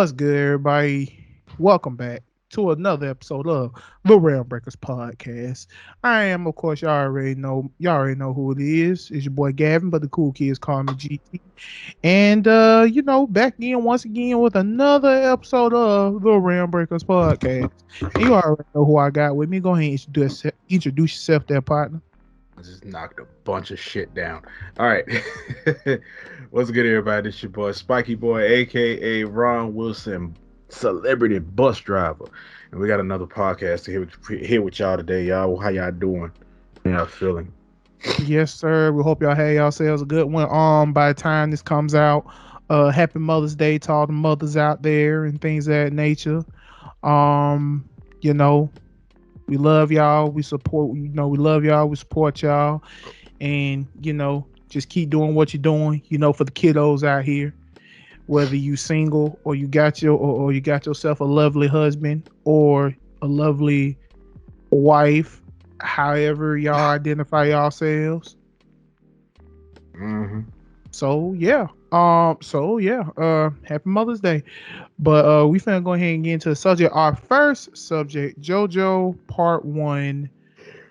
What's good, everybody? Welcome back to another episode of the Realmbreakers podcast. I am, of course, y'all already know who it is. It's your boy Gavin, but the cool kids call me GT. And back again once again with another episode of the Realmbreakers podcast. And you already know who I got with me. Go ahead and introduce yourself, there, partner. I just knocked a bunch of shit down. All right. What's good, everybody? This your boy, Spiky Boy, aka Ron Wilson, celebrity bus driver. And we got another podcast to here with y'all today, y'all. How y'all doing? How y'all feeling? Yes, sir. We hope y'all had yourselves a good one. By the time this comes out, happy Mother's Day to all the mothers out there and things of that nature. Um, you know, we love y'all. We support. We love y'all. We support y'all, and just keep doing what you're doing. For the kiddos out here, whether you single or or you got yourself a lovely husband or a lovely wife, however y'all identify yourselves. Mm-hmm. Happy Mother's Day. But we finna go ahead and get into the subject. Our first subject, JoJo Part One,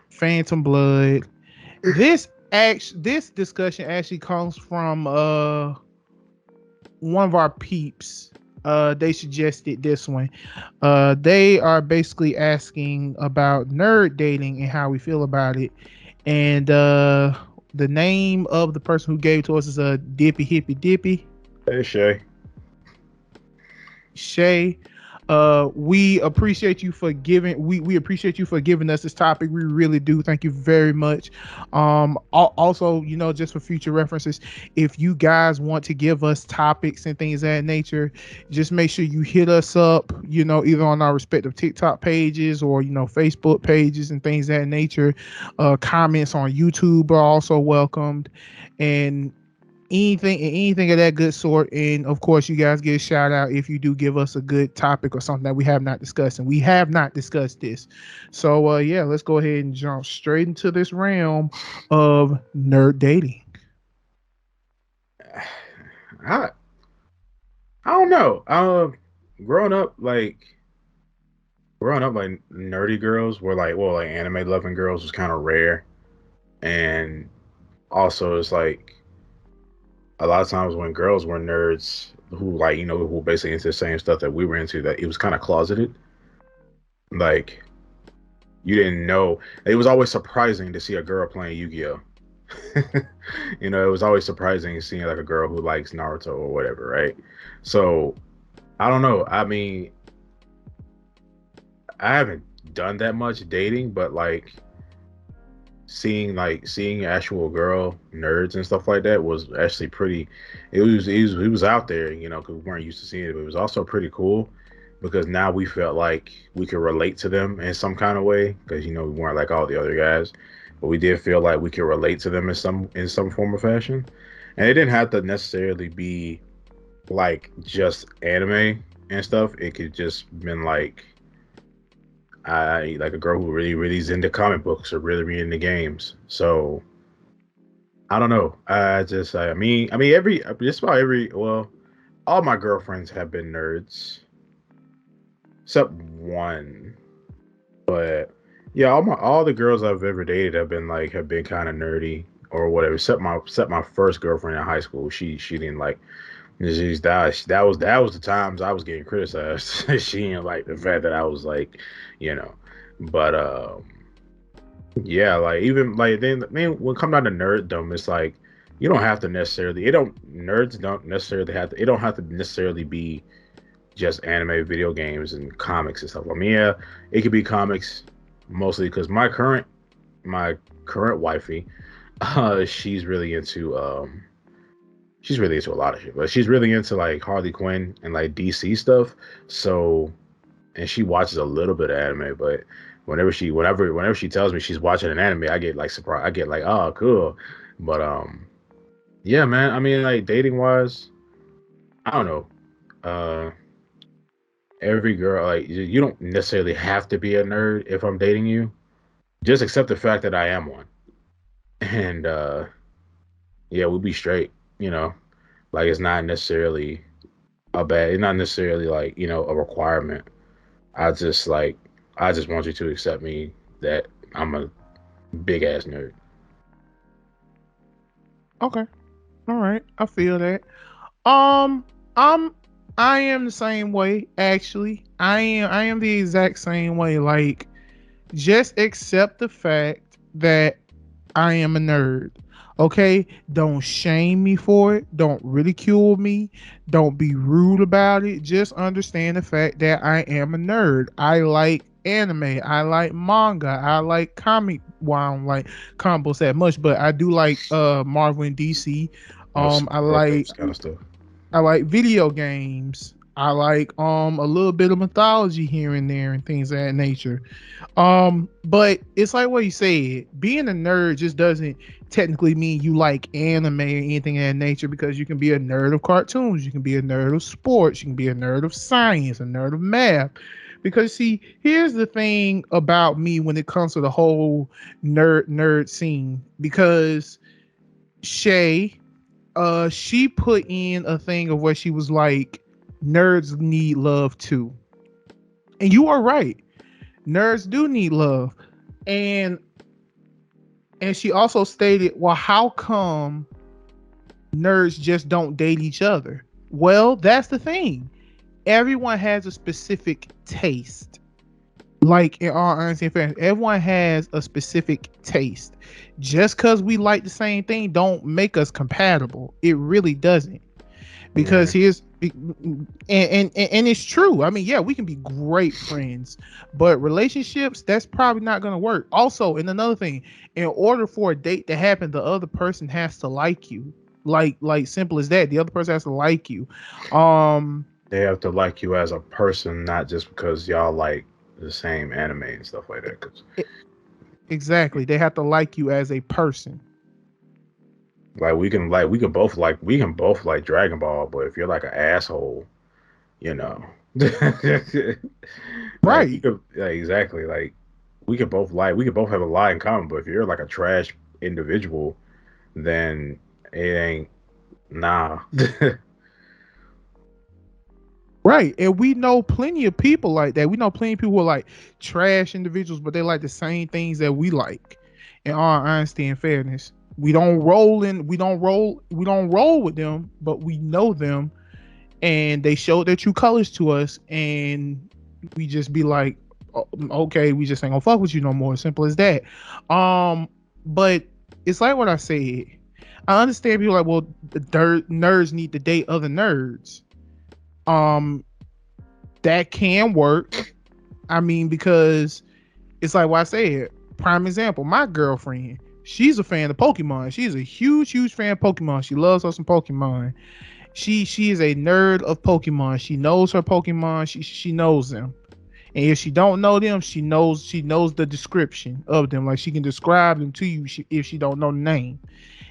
Phantom Blood. This discussion actually comes from one of our peeps. They suggested this one. They are basically asking about nerd dating and how we feel about it. And the name of the person who gave it to us is a Dippy Hippy Dippy. Hey, Shay. Shay. We appreciate you for giving we appreciate you for giving us this topic. We really do. Thank you very much. Also, just for future references, if you guys want to give us topics and things of that nature, just make sure you hit us up, either on our respective TikTok pages or Facebook pages and things of that nature. Comments on YouTube are also welcomed. And anything of that good sort. And of course, you guys get a shout out if you do give us a good topic or something that we have not discussed, and we have not discussed this. So yeah, let's go ahead and jump straight into this realm of nerd dating. I I don't know. Growing up, nerdy girls were like anime loving girls was kind of rare, and also it's like a lot of times when girls were nerds who who basically into the same stuff that we were into, that it was kind of closeted. Like you didn't know. It was always surprising to see a girl playing Yu-Gi-Oh. It was always surprising seeing like a girl who likes Naruto or whatever, right? So I don't know. I mean, I haven't done that much dating, but seeing actual girl nerds and stuff like that was actually pretty. It was out there, because we weren't used to seeing it, but it was also pretty cool because now we felt like we could relate to them in some kind of way because we weren't like all the other guys, but we did feel like we could relate to them in some form or fashion, and it didn't have to necessarily be like just anime and stuff. It could just been like I like a girl who really is into comic books or really into games. So I don't know. I mean, every just about every well, all my girlfriends have been nerds except one. But yeah, all the girls I've ever dated have been kind of nerdy or whatever. Except my first girlfriend in high school. She didn't like. That was the times I was getting criticized. She didn't like the fact that I was like, you know. But yeah, like even like then I mean when it comes down to nerddom, it's like you don't have to necessarily it don't nerds don't necessarily have to it don't have to necessarily be just anime, video games, and comics and stuff. I mean, yeah, it could be comics mostly because my current wifey, she's really into a lot of shit, but she's really into like Harley Quinn and like DC stuff. So, and she watches a little bit of anime, but whenever she tells me she's watching an anime, I get like surprised. I get like, oh, cool. But yeah, man. I mean, like dating wise, I don't know. Uh, every girl like you don't necessarily have to be a nerd if I'm dating you. Just accept the fact that I am one, and yeah, we'll be straight. You know, like it's not necessarily a bad. It's not necessarily like a requirement. I just like I just want you to accept me that I'm a big ass nerd. Okay. All right. I feel that. Um, I'm I am the same way actually. I am the exact same way. Like just accept the fact that I am a nerd. Okay? Don't shame me for it. Don't ridicule me. Don't be rude about it. Just understand the fact that I am a nerd. I like anime. I like manga. I like comic. Well, I don't like comic books that much, but I do like Marvel and DC. I like Those kind of stuff. video games. I like a little bit of mythology here and there and things of that nature. But it's like what you said. Being a nerd just doesn't technically mean you like anime or anything of that nature, because you can be a nerd of cartoons, you can be a nerd of sports, you can be a nerd of science, a nerd of math. Because see, here's the thing about me when it comes to the whole nerd scene. Because Shay, she put in a thing of where she was like, nerds need love too. And you are right. Nerds do need love. And she also stated, well, how come nerds just don't date each other? Well, that's the thing. Everyone has a specific taste. Like in all honesty and fairness, everyone has a specific taste. Just because we like the same thing don't make us compatible. It really doesn't. Because Yeah, here's and it's true. I mean, yeah, we can be great friends, but relationships, that's probably not going to work. Also, and another thing, in order for a date to happen, the other person has to like you. Like simple as that. The other person has to like you. um they have to like you as a person, not just because y'all like the same anime and stuff like that. Cause e- exactly, they have to like you as a person. we can both like Dragon Ball, but if you're like an asshole, you know, like you Right. could exactly like we could both have a lot in common, but if you're like a trash individual, then it ain't nah. Right. And we know plenty of people like that. We know plenty of people who are like trash individuals, but they like the same things that we like. In all honesty and fairness. We don't roll with them, but we know them, and they show their true colors to us, and we just be like, "Oh, okay, we just ain't gonna fuck with you no more. Simple as that. But it's like what I said. I understand people like, well, nerds need to date other nerds. Um, that can work. I mean, because it's like what I said. Prime example, my girlfriend, she's a fan of Pokemon. She's a huge fan of Pokemon. She loves us some Pokemon. She is a nerd of Pokemon. She knows her Pokemon. She knows them. And if she don't know them, she knows the description of them. Like she can describe them to you if she don't know the name.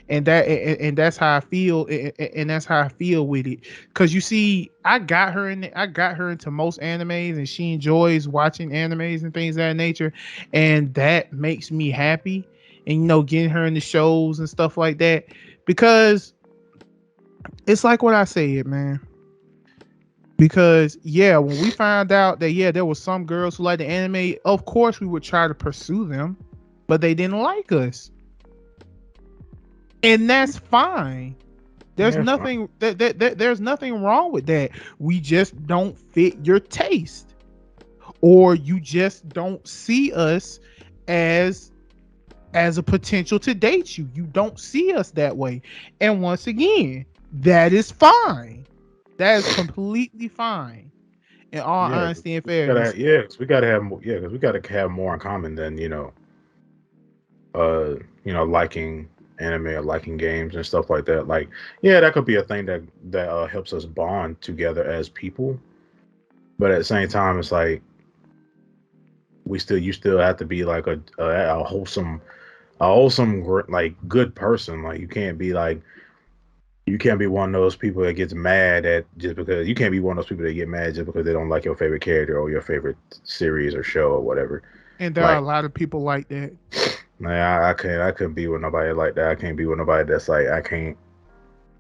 And that's how I feel, and that's how I feel with it. Because you see, I got her into most animes, and she enjoys watching animes and things of that nature, and that makes me happy. And getting her into shows and stuff like that, because it's like what I said, man. Because yeah, when we found out that there was some girls who like the anime, of course we would try to pursue them, but they didn't like us, and that's fine. There's Yeah, it's fine. nothing there's nothing wrong with that. We just don't fit your taste, or you just don't see us as a potential to date you. You don't see us that way. And once again, that is fine. That is completely fine. In all Yeah, honesty and fairness. cause we gotta have more. Yeah, cause we gotta have more in common than uh, liking anime or liking games and stuff like that. Like, yeah, that could be a thing that helps us bond together as people. But at the same time, it's like you still have to be like a wholesome, like good person. Like you can't be one of those people that gets mad at just because you can't be one of those people that get mad just because they don't like your favorite character or your favorite series or show or whatever. And there are a Like, lot of people like that. man, I couldn't be with nobody like that. I can't be with nobody that's like I can't.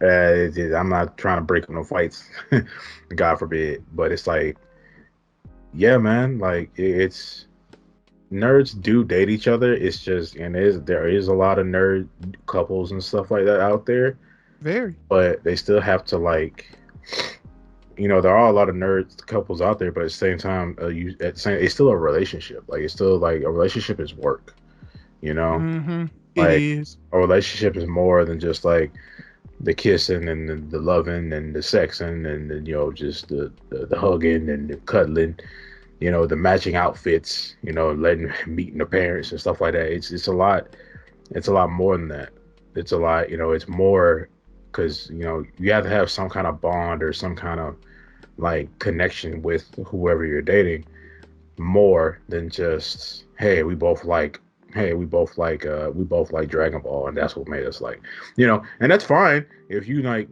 I'm not trying to break up no fights, God forbid. But it's like, yeah, man, like it's nerds do date each other. It's just, and there is a lot of nerd couples and stuff like that out there, Very. but they still have to like, there are a lot of nerd couples out there, but at the same time, it's still a relationship. Like it's still like a relationship is work. You know, Mm-hmm. It like is. a relationship is more than just like the kissing and the loving and the sexing and just the hugging and the cuddling, the matching outfits, letting meeting the parents and stuff like that. It's a lot more than that. It's a lot, it's more because you have to have some kind of bond or some kind of like connection with whoever you're dating more than just we both like Dragon Ball and that's what made us like, and that's fine if you like,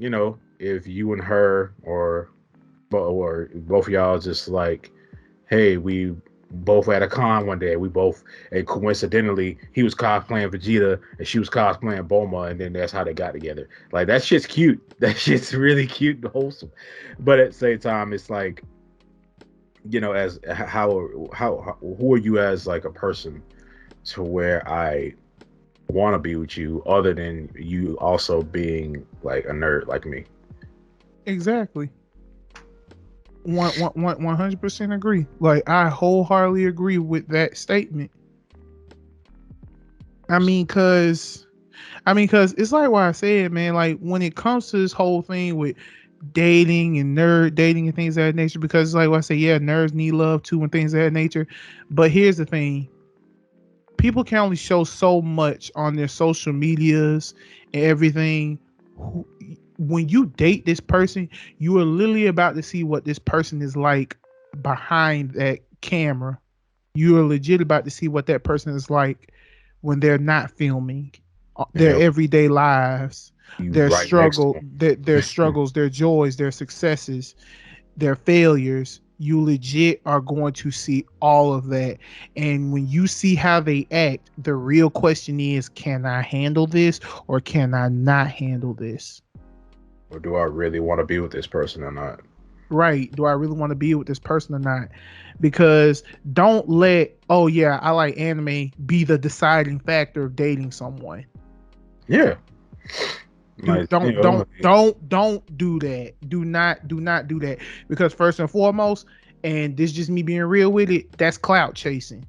if you and her or both of y'all just like, hey, we both at a con one day. We both, and coincidentally, he was cosplaying Vegeta and she was cosplaying Bulma, and then that's how they got together. Like that shit's cute. That shit's really cute and wholesome. But at the same time, it's like, as how who are you as like a person to where I want to be with you, other than you also being like a nerd like me. Exactly. 100% agree. Like I wholeheartedly agree with that statement. I mean, cause it's like what I said, man. Like when it comes to this whole thing with dating and nerd dating and things of that nature, because it's like what I say, yeah, nerds need love too and things of that nature. But here's the thing: people can only show so much on their social medias and everything. When you date this person, you are literally about to see what this person is like behind that camera. You are legit about to see what that person is like when they're not filming their Yeah, everyday lives, you their right next struggle, to their him. struggles, their joys, their successes, their failures. You legit are going to see all of that. And when you see how they act, the real question is, can I handle this or can I not handle this? Or do I really want to be with this person or not? Right. Do I really want to be with this person or not? Because don't let, oh yeah, I like anime be the deciding factor of dating someone. Yeah, Do like don't don't don't do that. Do not do that. Because first and foremost, and this is just me being real with it, that's clout chasing.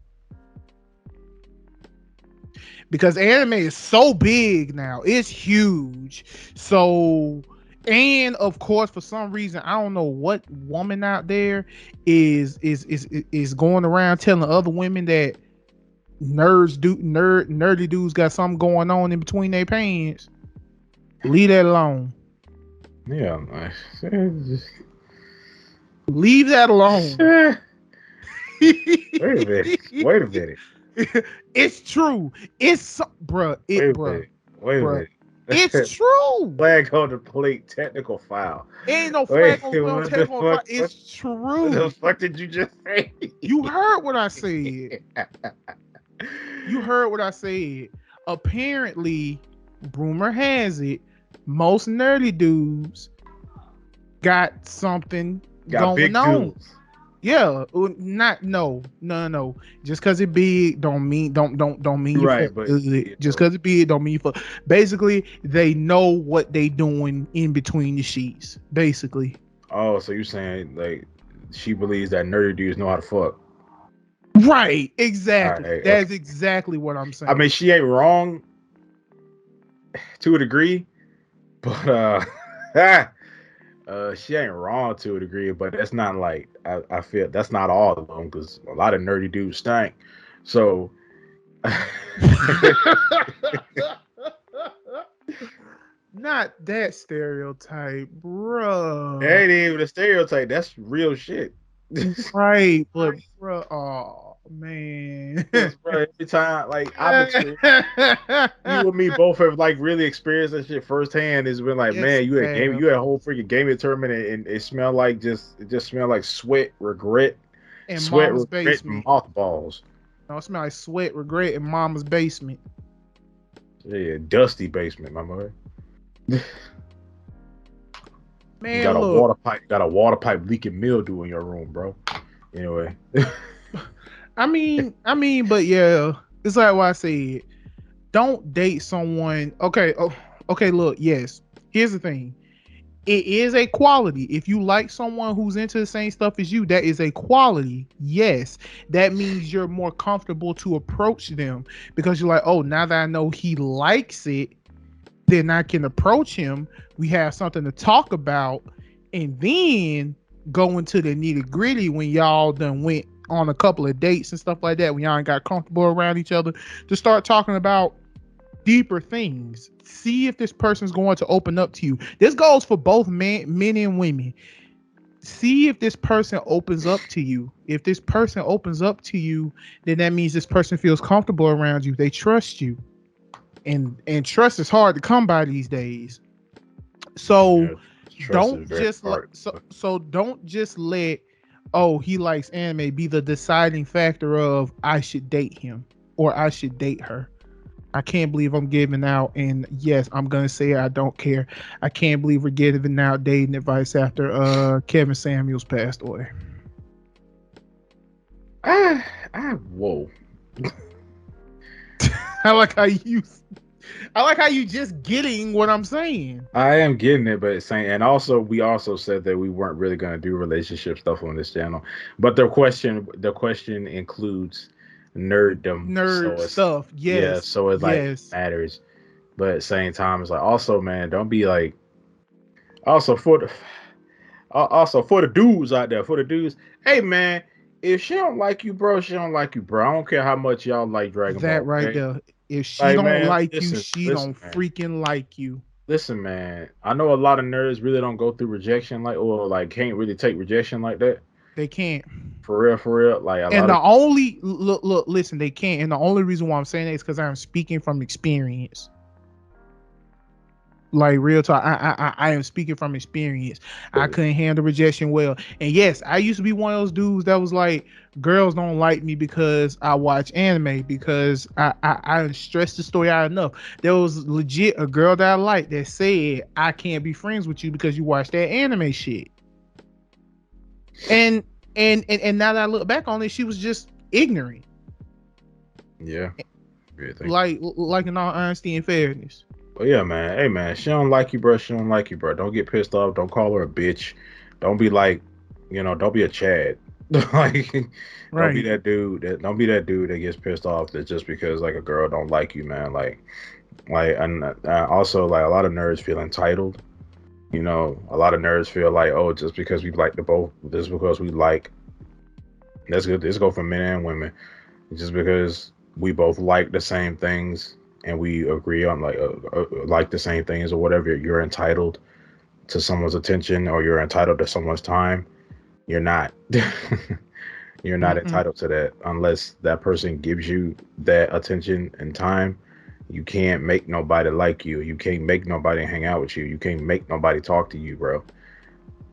Because anime is so big now. It's huge. So, and of course, for some reason, I don't know what woman out there is going around telling other women that nerdy dudes got something going on in between their pants. Leave that alone. yeah. Leave that alone. Wait a minute. Wait a minute. It's true. It's bruh. Wait It a bruh. minute. Wait a Bruh. minute. It's true. Flag on the plate. Technical foul. Ain't no Wait. flag on What the technical fuck? fire. What, It's what the true. fuck did you just say? You heard what I said. You heard what I said. Apparently, rumor has it, most nerdy dudes got something Got going big on. dudes. Yeah, not no. Just cause it big don't mean you fuck Right, but good. Just cause it big don't mean you fuck. Basically, they know what they doing in between the sheets. Basically, oh, so you're saying like she believes that nerdy dudes know how to fuck? right? All Exactly. right, okay. That's exactly what I'm I mean, saying. she ain't wrong to a degree, but she ain't wrong to a degree, but that's not like I feel that's not all of them because a lot of nerdy dudes stink. So Not that stereotype, bruh. ain't even a stereotype. That's real shit. Right, but bruh, oh man. Because bro, every time like I've experienced, you and me both have like really experienced that shit firsthand. It's been like, Yes, man, we have. you had a whole freaking gaming tournament and it smelled like it just smelled like In sweat, mama's regret, and basement. mothballs. No, it smell like sweat, regret in mama's basement. Yeah, dusty basement, my boy. Man, look. got a water pipe leaking mildew in your room, bro. Anyway. But yeah, it's like what I said. Don't date someone. Okay, okay. Look, yes. Here's the thing. It is a quality. If you like someone who's into the same stuff as you, that is a quality. Yes, that means you're more comfortable to approach them because you're like, oh, now that I know he likes it, then I can approach him. We have something to talk about, and then go into the nitty gritty when y'all done went on a couple of dates and stuff like that. When y'all got comfortable around each other, to start talking about deeper things. See if this person's going to open up to you. This goes for both men and women. See if this person opens up to you. If this person opens up to you, then that means this person feels comfortable around you. They trust you. And trust is hard to come by these days. So Yeah, trust is don't very just hard. so don't just let, oh, he likes anime, be the deciding factor of I should date him or I should date her. I can't believe I'm giving out, and yes, I'm gonna say I don't care. I can't believe we're giving out dating advice after Kevin Samuels passed away. Whoa. I like how you I like how you just getting what I'm saying. I am getting it, but it's saying, and also we also said that we weren't really gonna do relationship stuff on this channel. But the question includes nerddom, Nerd so it's stuff. yeah, Yes. so it like Yes. matters. But at the same time, it's like also, man, don't be like also for the also for the dudes out there, for the dudes, hey man, if she don't like you, bro, she don't like you, bro. I don't care how much y'all like Dragon That Ball, right okay? there. If she Like don't man, like you, she listen, don't man. freaking like you. Listen, man. I know a lot of nerds really don't go through rejection like or like can't really take rejection like that. They can't. For real, for real. Like a And lot of the only look, listen, they can't. And the only reason why I'm saying that is because I'm speaking from experience. Like real talk, I am speaking from experience. I couldn't handle rejection well, and yes, I used to be one of those dudes that was like, girls don't like me because I watch anime because I stressed the story out enough. There was legit a girl that I liked that said I can't be friends with you because you watch that anime shit. And and now that I look back on it, she was just ignorant. yeah, yeah, thing. Like in all honesty and fairness. But yeah, man. Hey, man. She don't like you, bro. She don't like you, bro. Don't get pissed off. Don't call her a bitch. Don't be like, don't be a Chad. Like, don't be Right. that dude. Don't be that dude that gets pissed off that just because like a girl don't like you, man. And also like a lot of nerds feel entitled. A lot of nerds feel like, oh, just because we like the both, just because we like, that's good. Let's go for men and women. Just because we both like the same things and we agree on like the same things or whatever, you're entitled to someone's attention or you're entitled to someone's time. You're not. You're not Mm-mm. entitled to that unless that person gives you that attention and time. You can't make nobody like you. You can't make nobody hang out with you. You can't make nobody talk to you, bro.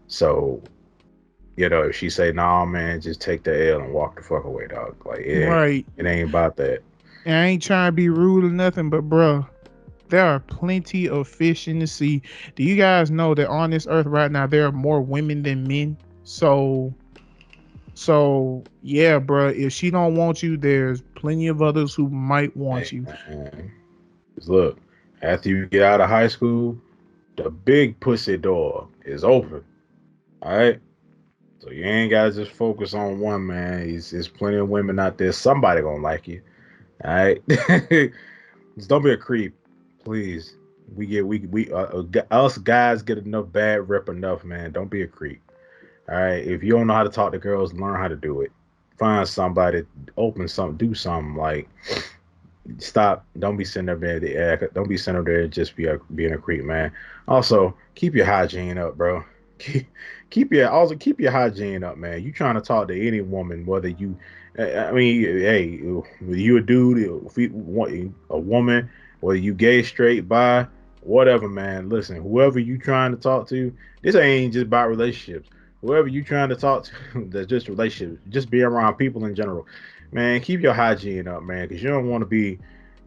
So, if she say, "Nah, man, just take the L and walk the fuck away, dog." Like Right. it ain't about that. And I ain't trying to be rude or nothing, but bro, there are plenty of fish in the sea. Do you guys know that on this earth right now there are more women than men? So yeah, bro. If she don't want you, there's plenty of others who might want Hey, you. man. 'Cause look, after you get out of high school, the big pussy door is open. All right. So you ain't gotta just focus on one man. There's plenty of women out there. Somebody gonna like you. All right. Just don't be a creep, please. Us guys get enough bad rep enough, man. Don't be a creep. All right. If you don't know how to talk to girls, learn how to do it. Find somebody, open something, do something. Like stop. Don't be sitting there there. Don't be sitting there just being a creep, man. Also, keep your hygiene up, bro. Keep, keep your hygiene up, man. You trying to talk to any woman, whether you, I mean, hey, you a dude, if you want a woman, whether you gay, straight, bi, whatever, man. Listen, whoever you trying to talk to, this ain't just about relationships. Whoever you trying to talk to, that's just relationships. Just be around people in general, man. Keep your hygiene up, man, because you don't want to be,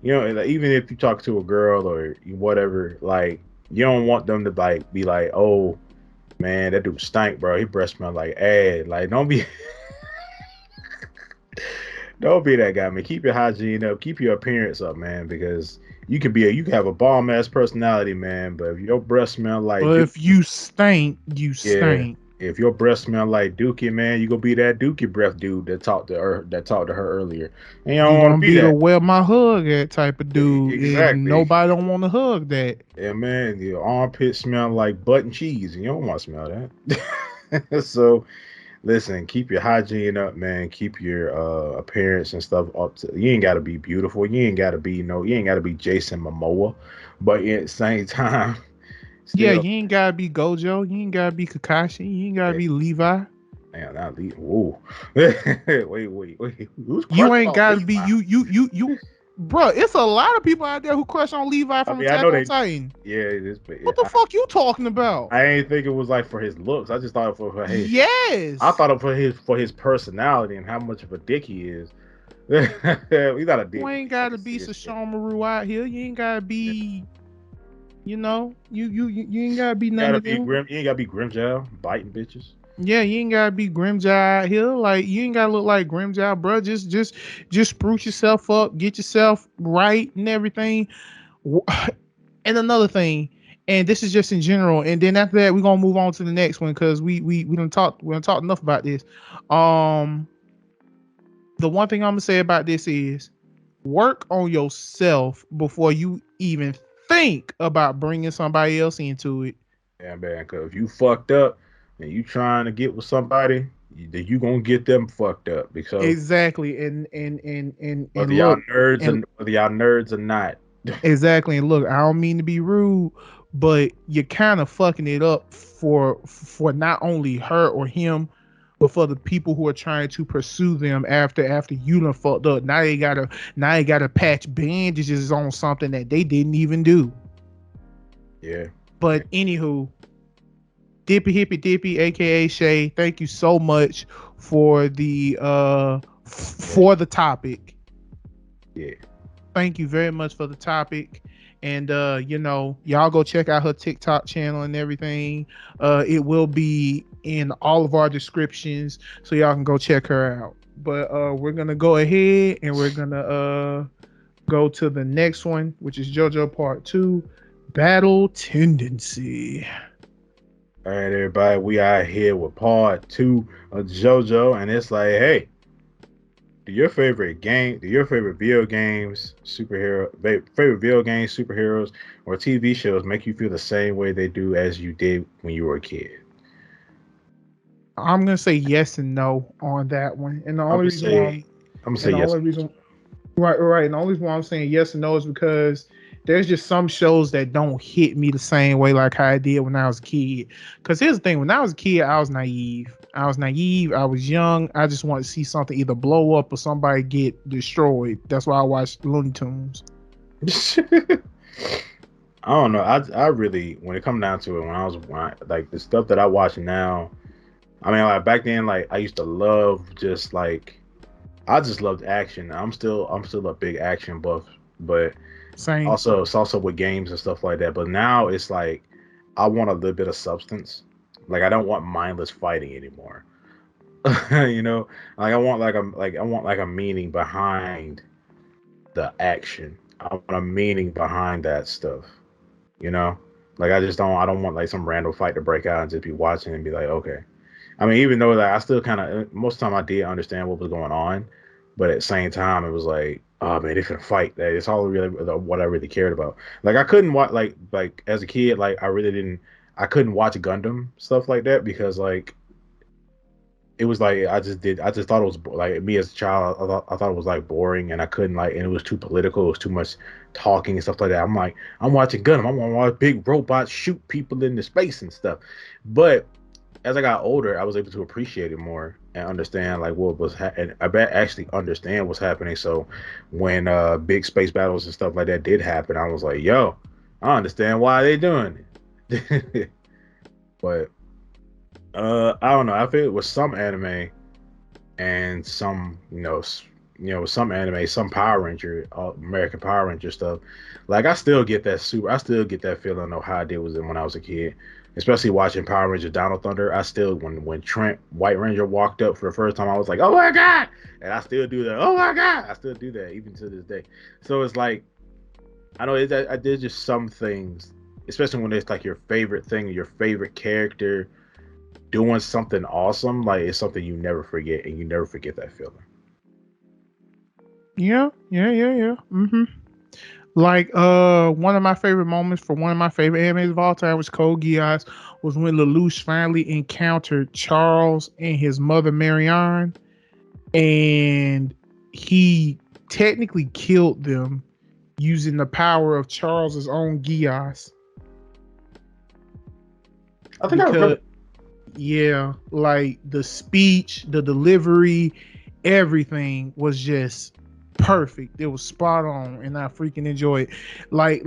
like, even if you talk to a girl or whatever, like you don't want them to like be like, oh. Man, that dude stank, bro. He breath smell like ass. Like, don't be that guy, man. Keep your hygiene up. Keep your appearance up, man. Because you can have a bomb ass personality, man. But if your breath smell like But Duke, if you stink, you yeah. stink. If your breath smell like Dookie, man, you gonna be that Dookie breath dude that talked to her earlier. And you don't You want to gonna be be the that. where my hug at type of dude, and Exactly. nobody don't want to hug that. Yeah, man. Your armpit smell like butt and cheese, and you don't want to smell that. So listen, keep your hygiene up, man. Keep your appearance and stuff up. You ain't gotta be beautiful. You ain't gotta be Jason Momoa, but at the same time, Yeah, still, you ain't gotta be Gojo. You ain't gotta be Kakashi. You ain't gotta eh, be Levi. man, not Levi. Whoa, wait. Who's You crushing ain't on gotta be Levi? you. Bro, it's a lot of people out there who crush on Levi I from mean, I Attack know on they. Titan. Yeah, it is, but What the fuck you talking about? I ain't think it was like for his looks. I just thought for his. I Yes. thought it for his personality and how much of a dick he is. He's not a You dick, but ain't I gotta can be see his shit. Sashomaru out here. You ain't gotta be, you ain't gotta be You none gotta of be them. grim. You ain't gotta be Grimjow biting bitches. Yeah, you ain't gotta be Grimjaw out here. Like you ain't gotta look like Grimjaw, bro. Just spruce yourself up, get yourself right and everything. And another thing, and this is just in general, and then after that, we're gonna move on to the next one because we don't talk enough about this. Um, the one thing I'm gonna say about this is work on yourself before you even think about bringing somebody else into it. Yeah, man. Cause if you fucked up and you trying to get with somebody, then you gonna get them fucked up. Because Exactly, and whether y'all look, nerds and and whether y'all nerds or not. exactly, and look, I don't mean to be rude, but you're kind of fucking it up for not only her or him, but for the people who are trying to pursue them after you done fucked up. Now they gotta patch bandages on something that they didn't even do. Yeah. Yeah. But anywho, Dippy Hippy Dippy, aka Shay, thank you so much for the topic. Yeah. Thank you very much for the topic. And y'all go check out her TikTok channel and everything. It will be in all of our descriptions, so y'all can go check her out. But we're gonna go ahead and we're gonna go to the next one, which is JoJo Part 2, Battle Tendency. All right, everybody. We are here with part two of JoJo, and it's like, hey, do your favorite video games, favorite video games, superheroes, or TV shows make you feel the same way they do as you did when you were a kid? I'm gonna say yes and no on that one. And the I'm only gonna reason why say, I'm I'm gonna say and the yes. only reason right. And the only reason why I'm saying yes and no is because there's just some shows that don't hit me the same way like how I did when I was a kid. Because here's the thing: when I was a kid, I was naive. I was young. I just wanted to see something either blow up or somebody get destroyed. That's why I watched Looney Tunes. I don't know. I really, when it come down to it, like the stuff that I watch now. I mean, like back then, like I used to love just like I just loved action. I'm still a big action buff, but Same. also it's also with games and stuff like that. But now it's like I want a little bit of substance. Like I don't want mindless fighting anymore. you know, like I want like a meaning behind the action. I want a meaning behind that stuff. You know, like I don't want like some random fight to break out and just be watching and be like, okay. I mean, even though like I still kind of most of the time I did understand what was going on, but at the same time it was like, oh man, they finna fight. That it's all really what I really cared about. Like I couldn't watch like as a kid, like I couldn't watch Gundam stuff like that because like it was like I just thought it was like me as a child I thought it was like boring and I couldn't like and it was too political. It was too much talking and stuff like that. I'm like I'm watching Gundam. I'm gonna watch big robots shoot people into space and stuff, but as I got older, I was able to appreciate it more and understand like what was and I bet actually understand what's happening. So when big space battles and stuff like that did happen, I was like, yo, I understand why they doing it. But I don't know. I feel it was some anime and some some anime, some Power Ranger, American Power Ranger stuff. Like I still get that feeling of how I did was when I was a kid, especially watching Power Ranger Dino Thunder. I still when Trent White Ranger walked up for the first time, I was like, oh my god, and I still do that. Oh my god, I still do that even to this day. So it's like I know I did just some things, especially when it's like your favorite thing, your favorite character doing something awesome. Like it's something you never forget, and you never forget that feeling. Yeah, yeah, yeah, yeah. Like one of my favorite moments for one of my favorite animes of all time was Code Geass was when Lelouch finally encountered Charles and his mother Marianne, and he technically killed them using the power of Charles's own Geass. I think I Because remember. yeah, like the speech, the delivery, everything was just perfect. It was spot on, and I freaking enjoy it. Like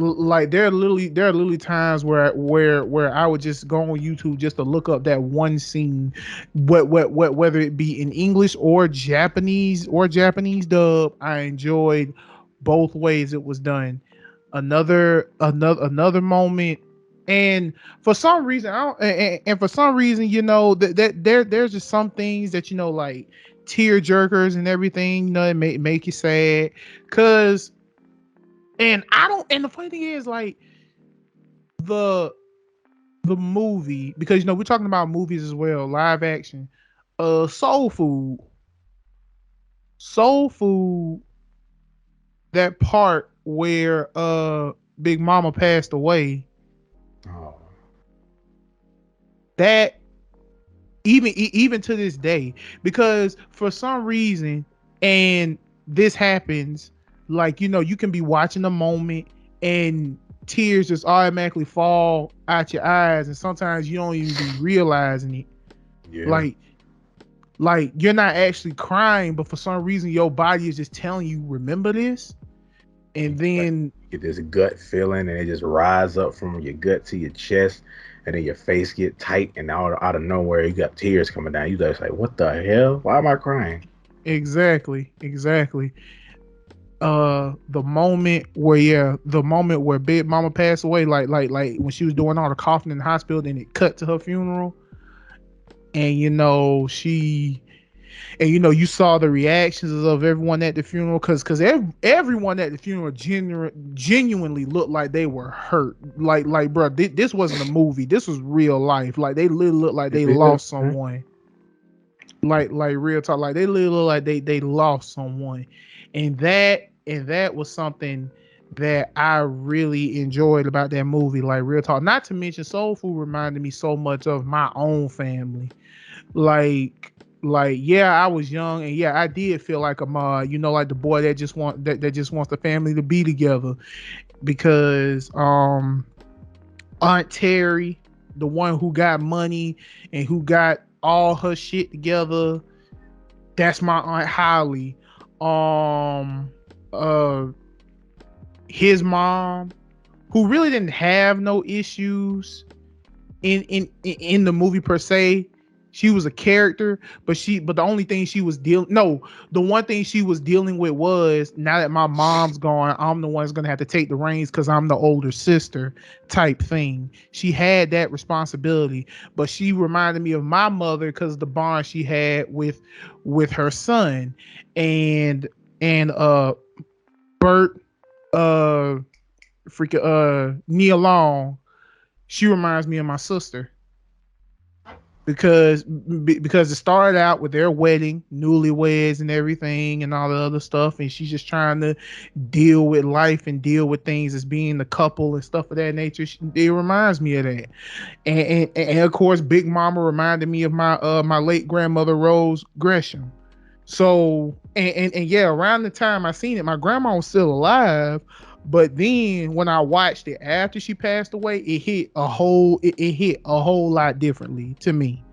there are literally times where I would just go on YouTube just to look up that one scene, what whether it be in English or Japanese dub. I enjoyed both ways it was done. Another moment, and for some reason, I don't, and for some reason, there's just some things that like tear jerkers and everything, it make you sad, cause and I don't. And the funny thing is, like the the movie, because we're talking about movies as well, live action. Soul Food, Soul Food, that part where Big Mama passed away, Oh, that even to this day, because for some reason, and this happens, like you can be watching a moment and tears just automatically fall out your eyes, and sometimes you don't even be realizing it. yeah. Like like you're not actually crying, but for some reason your body is just telling you, remember this. And Like then you get this gut feeling, and it just rise up from your gut to your chest, and then your face get tight, and out of nowhere you got tears coming down. You just like, what the hell? Why am I crying? exactly, the moment where Big Mama passed away, like when she was doing all the coughing in the hospital, then it cut to her funeral, and she, and you saw the reactions of everyone at the funeral, because everyone at the funeral genuinely looked like they were hurt, like bro, this wasn't a movie, this was real life, like they literally looked like they Yeah. lost someone, like real talk, like they literally look like they lost someone. And that was something that I really enjoyed about that movie, like real talk. Not to mention, Soul Food reminded me so much of my own family. Like yeah, I was young, and yeah, I did feel like a mod, like the boy that just wants the family to be together, because Aunt Terry, the one who got money and who got all her shit together, that's my Aunt Holly. Um, uh, his mom, who really didn't have no issues in the movie per se. She was a character, but the only thing she was dealing no, the one thing she was dealing with was, now that my mom's gone, I'm the one that's gonna have to take the reins because I'm the older sister type thing. She had that responsibility, but she reminded me of my mother because of the bond she had with her son, and and Bert, uh freaking Nia Long. She reminds me of my sister, because it started out with their wedding, newlyweds and everything and all the other stuff, and she's just trying to deal with life and deal with things as being the couple and stuff of that nature. It reminds me of that. And of course, Big Mama reminded me of my late grandmother Rose Gresham. So and yeah, around the time I seen it, my grandma was still alive. But then when I watched it after she passed away, it hit a whole lot differently to me.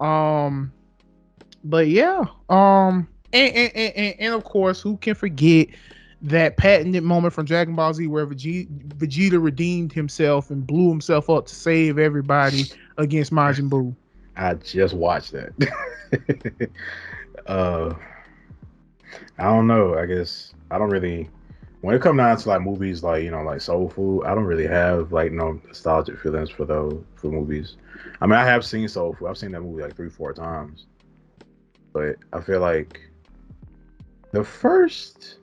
Um, but yeah, and of course, who can forget that patented moment from Dragon Ball Z where Vegeta redeemed himself and blew himself up to save everybody against Majin Buu. I just watched that. uh, I don't know. I guess I don't really. When it comes down to like movies, like like Soul Food, I don't really have like no nostalgic feelings for those for movies. I mean, I have seen Soul Food. I've seen that movie like 3, 4 times, but I feel like the first,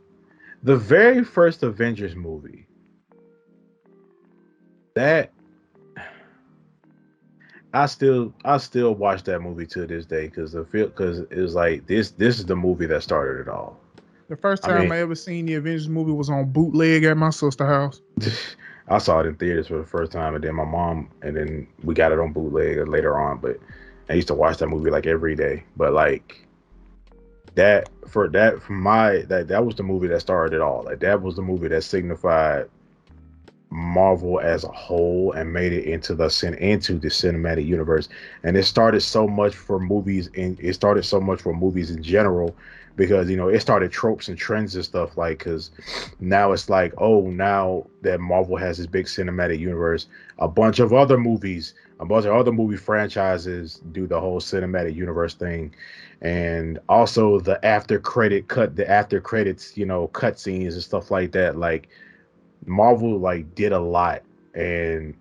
the very first Avengers movie, that I still watch that movie to this day because it was like this is the movie that started it all. The first I time mean, I ever seen the Avengers movie was on bootleg at my sister's house. I saw it in theaters for the first time, and then my mom, and then we got it on bootleg later on. But I used to watch that movie like every day. But like that was the movie that started it all. Like that was the movie that signified Marvel as a whole and made it into the cinematic universe. And it started so much for movies, and it started so much for movies in general because it started tropes and trends and stuff like because now it's like, oh, now that Marvel has this big cinematic universe, a bunch of other movie franchises do the whole cinematic universe thing. And also the after credits, cut scenes and stuff like that. Like Marvel like did a lot, and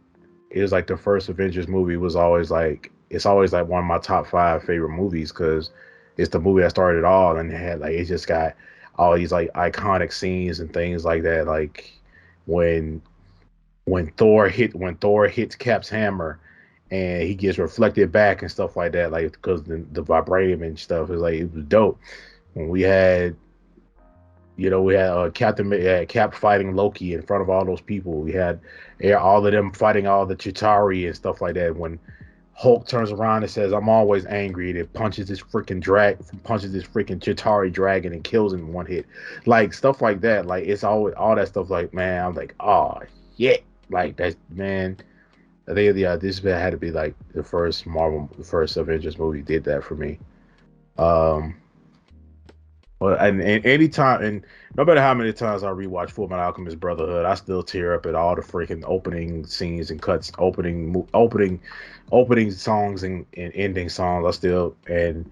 it was like the first Avengers movie was always like it's always like one of my top five favorite movies because it's the movie that started it all, and it just got all these like iconic scenes and things like that, like when when Thor hits Cap's hammer and he gets reflected back and stuff like that, like because the vibranium and stuff is like it was dope. When we had Cap fighting Loki in front of all those people. We had all of them fighting all the Chitauri and stuff like that. When Hulk turns around and says, "I'm always angry," and it punches this freaking Chitauri dragon and kills him in one hit. Like stuff like that. Like it's always all that stuff. Like man, I'm like, oh yeah, like that man. I think this had to be like the first Avengers movie did that for me. Um, well, and anytime, and no matter how many times I rewatch Fullmetal Alchemist Brotherhood, I still tear up at all the freaking opening scenes and cuts, opening songs and ending songs. I still and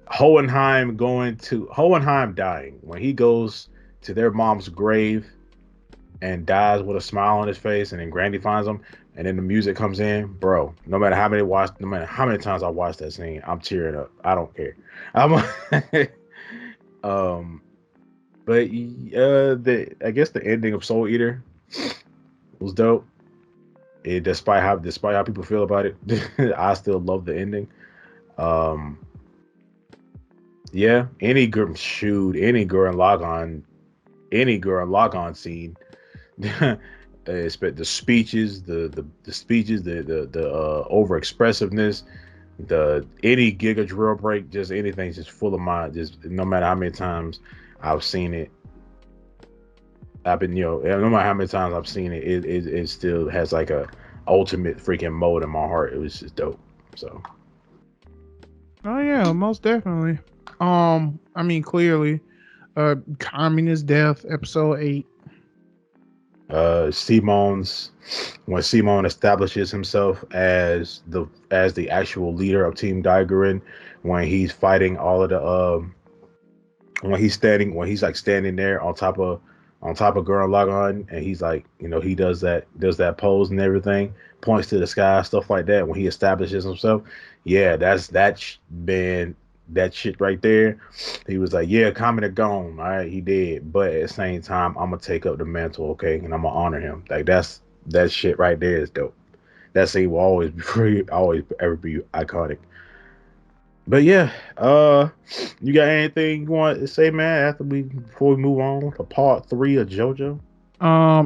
Hohenheim dying when he goes to their mom's grave and dies with a smile on his face, and then Grandy finds him, and then the music comes in, bro. No matter how many times I watch that scene, I'm tearing up. I don't care. I'm um But the I guess the ending of Soul Eater was dope. Despite how people feel about it, I still love the ending. Um, yeah, any girl logon scene, the speeches, the speeches, the over expressiveness, the any Giga drill break, just anything, just full of my just no matter how many times I've seen it, I've been, no matter how many times I've seen it, it still has like a ultimate freaking mode in my heart. It was just dope. So, Oh yeah, most definitely. I mean clearly, Communist Death, episode 8. Simon's when Simon establishes himself as the actual leader of Team Digerin, when he's fighting all of the when he's like standing there on top of Gurren Lagann, and he's like, he does that pose and everything, points to the sky, stuff like that. When he establishes himself, yeah, man, that shit right there. He was like, yeah, Kamen gone, all right, he did, but at the same time, I'm gonna take up the mantle, okay, and I'm gonna honor him. Like that shit right there is dope. That scene will always be free, always ever be iconic. But yeah, you got anything you want to say, man? Before we move on to part 3 of JoJo.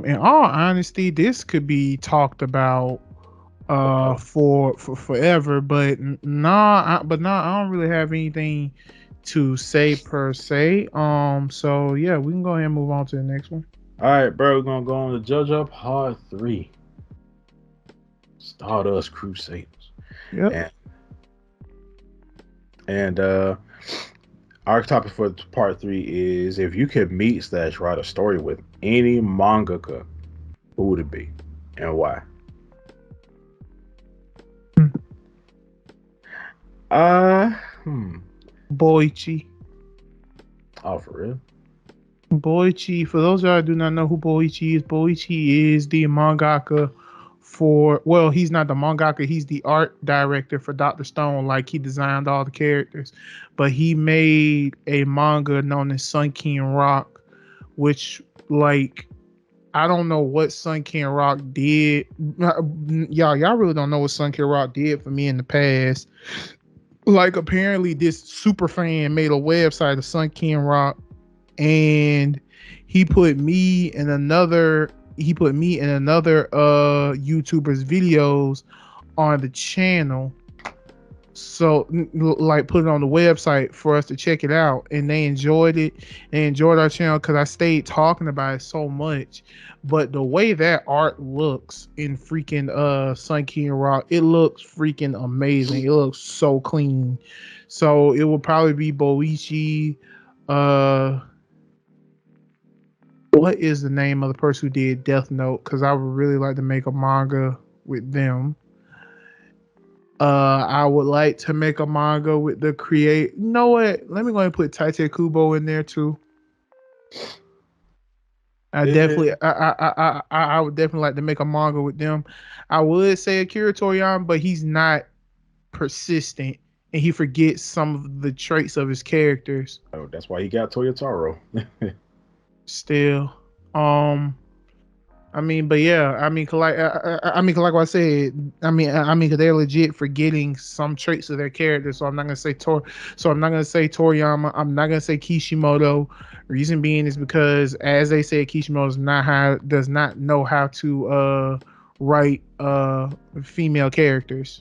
In all honesty, this could be talked about Forever. for forever, but I don't really have anything to say per se. So yeah, we can go ahead and move on to the next one. All right, bro. We're gonna go on to JoJo part 3, Stardust Crusaders, Yep. and and our topic for part 3 is if you could meet slash write a story with any mangaka, who would it be, and why? Uh, hmm. Boichi. Oh, for real? Boichi, for those of y'all who do not know who Boichi is the mangaka for, well, he's not the mangaka, he's the art director for Dr. Stone. Like, he designed all the characters, but he made a manga known as Sun King Rock, which, like, I don't know what Sun King Rock did. Y'all really don't know what Sun King Rock did for me in the past. Like, apparently this super fan made a website of Sun King Rock, and he put me in another YouTuber's videos on the channel. So, like, put it on the website for us to check it out, and they enjoyed it. They enjoyed our channel because I stayed talking about it so much. But the way that art looks in freaking Sun King Rock, it looks freaking amazing. It looks so clean. So it will probably be Boichi. uh what is the name of the person who did Death Note? Because I would really like to make a manga with them. I would like to make a manga with the create. You know what? Let me go and put Tite Kubo in there too. Yeah. I would definitely like to make a manga with them. I would say Akira Toriyama, but he's not persistent and he forgets some of the traits of his characters. Oh, that's why he got Toyotaro. Still, um, I mean, but yeah, I mean, like what I said, cause they're legit forgetting some traits of their character. So I'm not gonna say So I'm not gonna say Toriyama. I'm not gonna say Kishimoto. Reason being is because, as they said, Kishimoto does not know how to write female characters.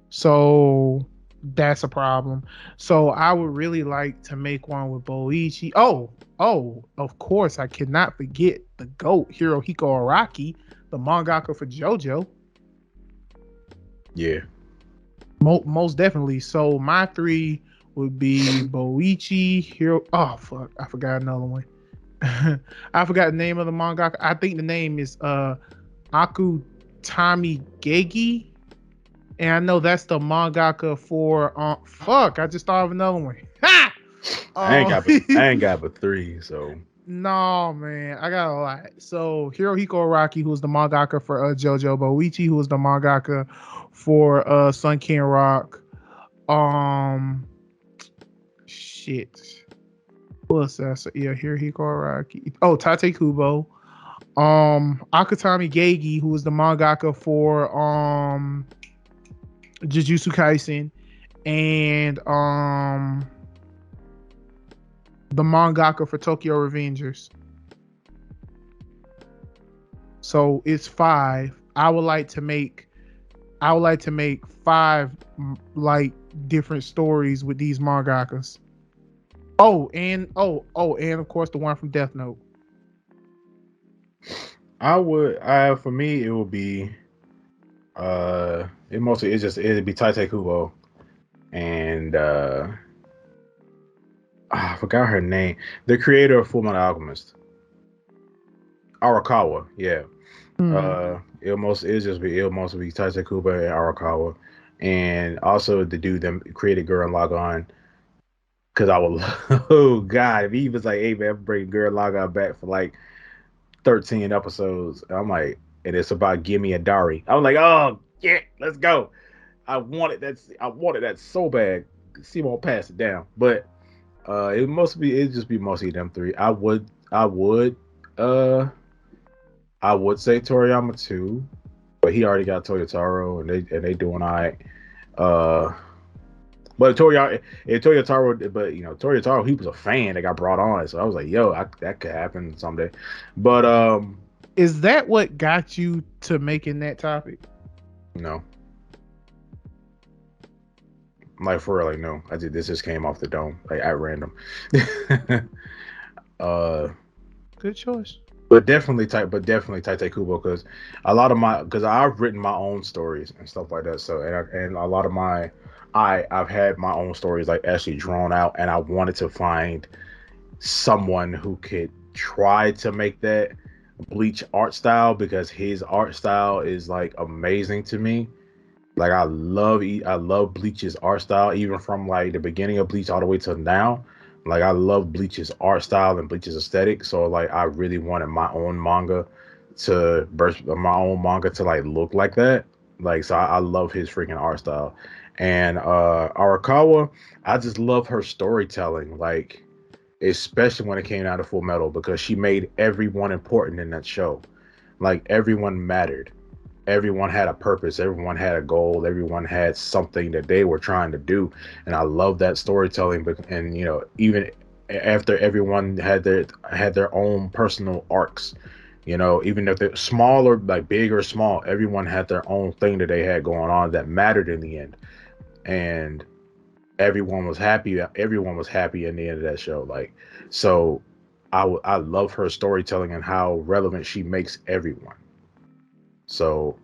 So that's a problem. So I would really like to make one with Boichi. Of course, I cannot forget the GOAT, Hirohiko Araki, the mangaka for JoJo. Yeah. Most definitely. So my three would be Boichi, Hiro. Oh fuck, I forgot another one. I forgot the name of the mangaka. I think the name is Aku Tamigegi. And I know that's the mangaka for fuck, I just thought of another one. Ha! I ain't got but three, so No man, I got a lot. So Hirohiko Araki, who's the mangaka for JoJo, Boichi, who is the mangaka for Sun King Rock. Um shit. Who else that? So, yeah, Hirohiko Araki. Oh, Tate Kubo. Akutami Gegi, who is the mangaka for Jujutsu Kaisen, and the mangaka for Tokyo Revengers. So it's five. I would like to make five like different stories with these mangakas. And of course the one from Death Note. I would. For me, it would be. It mostly it'd be Tite Kubo and I forgot her name. The creator of Fullmetal Alchemist, Arakawa. Yeah. Hmm. It'll mostly be Tite Kubo and Arakawa, and also the dude that created Gurren Lagann. Cause I would, oh god, if he was like, "Hey man, bring Gurren Lagann back for like 13 episodes," I'm like, and it's about Gimme a Dari. I was like, "Oh yeah, let's go." I wanted that so bad. Simon passed it down, but it'd just be mostly them three. Uh I would say Toriyama too, but he already got Toyotaro, and they doing all right. Uh, but Toyotaro, but Toyotaro, he was a fan that got brought on, so I was like, yo, that could happen someday. But Is that what got you to making that topic? no, like for real, like no, I did this just came off the dome, like at random. uh, Good choice. but definitely Tite Kubo, because because I've written my own stories and stuff like that. So and a lot of I've had my own stories like actually drawn out, and I wanted to find someone who could try to make that Bleach art style, because his art style is like amazing to me. Like I love Bleach's art style, even from like the beginning of Bleach all the way to now. Like I love Bleach's art style and Bleach's aesthetic. So like I really wanted my own manga to like look like that. Like so I love his freaking art style. And Arakawa, I just love her storytelling. Like especially when it came out of Full Metal because she made everyone important in that show. Like everyone mattered. Everyone had a purpose, everyone had a goal, everyone had something that they were trying to do, and I love that storytelling. And you know, even after everyone had their own personal arcs, you know, even if they're small or like big or small, everyone had their own thing that they had going on that mattered in the end, and everyone was happy. Everyone was happy in the end of that show. Like, so I love her storytelling and how relevant she makes everyone. So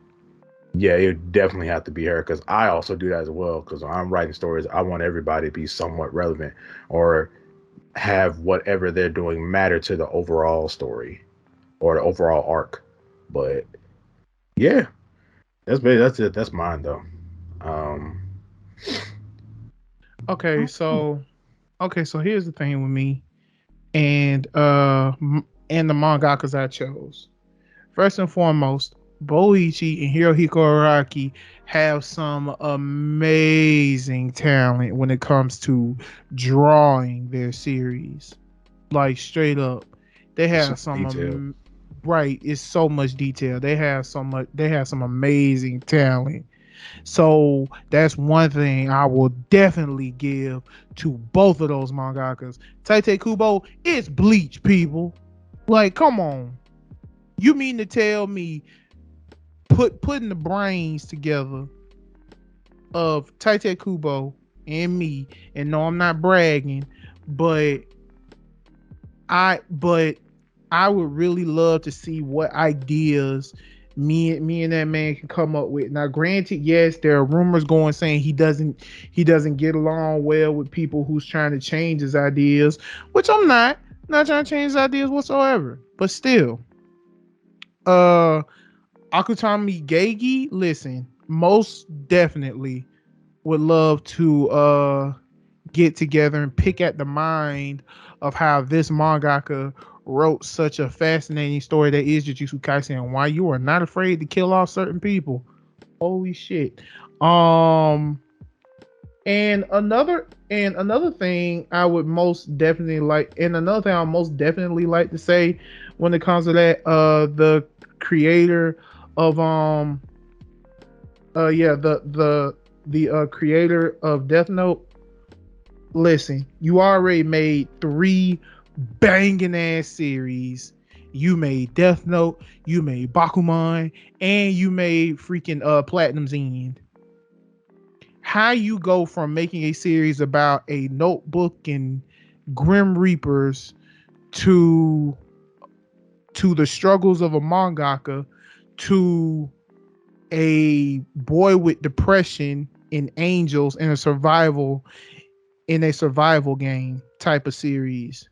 yeah, it definitely have to be her because I also do that as well. Because when I'm writing stories, I want everybody to be somewhat relevant or have whatever they're doing matter to the overall story or the overall arc. But yeah, that's it. That's mine though. Um, Okay, so here's the thing with me and the mangakas I chose. First and foremost, Boichi and Hirohiko Araki have some amazing talent when it comes to drawing their series. Like straight up, they it's so have some detailed. right. It's so much detail. They have so much. They have some amazing talent. So that's one thing I will definitely give to both of those mangakas. Tite Kubo, it's Bleach, people. Like, come on. You mean to tell me putting the brains together of Tite Kubo and me, and no, I'm not bragging, but but I would really love to see what ideas me and that man can come up with. Now, granted, yes, there are rumors going saying he doesn't get along well with people who's trying to change his ideas, which I'm not trying to change his ideas whatsoever. But still, uh Akutami Gegi, listen, most definitely would love to get together and pick at the mind of how this mangaka wrote such a fascinating story that is Jujutsu Kaisen and why you are not afraid to kill off certain people. Holy shit. Um and another thing I would most definitely like and another thing I most definitely like to say when it comes to that, the creator of yeah, the creator of Death Note. Listen, you already made three banging ass series. You made Death Note, you made Bakuman, and you made freaking Platinum's End. How you go from making a series about a notebook and Grim Reapers to the struggles of a mangaka to a boy with depression and angels in a survival game type of series.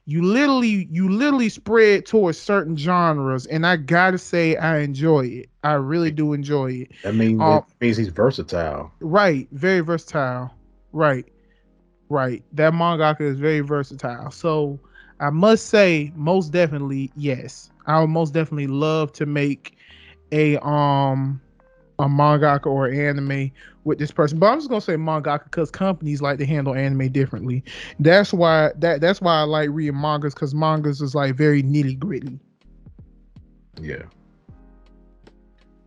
You literally spread towards certain genres, and I gotta say I enjoy it. I really do enjoy it. I mean, Um, that means he's versatile. right, very versatile. Right, right. That mangaka is very versatile. So I must say, most definitely, yes. I would most definitely love to make a mangaka or anime with this person. But I'm just gonna say mangaka because companies like to handle anime differently. That's why I like reading mangas because mangas is like very nitty gritty. Yeah.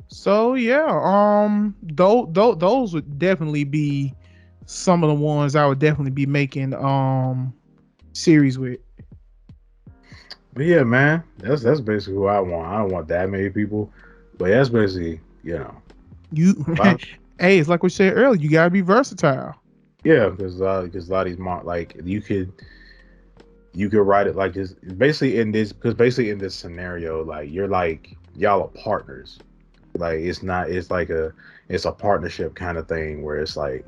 So yeah, those would definitely be some of the ones I would definitely be making series with. But yeah, man, that's basically who I want. I don't want that many people, but that's basically You, lot, hey, it's like we said earlier. You gotta be versatile. yeah, because a lot of these like you could write it like this. Basically in this because basically in this scenario, like you're like y'all are partners. Like it's not it's a partnership kind of thing where it's like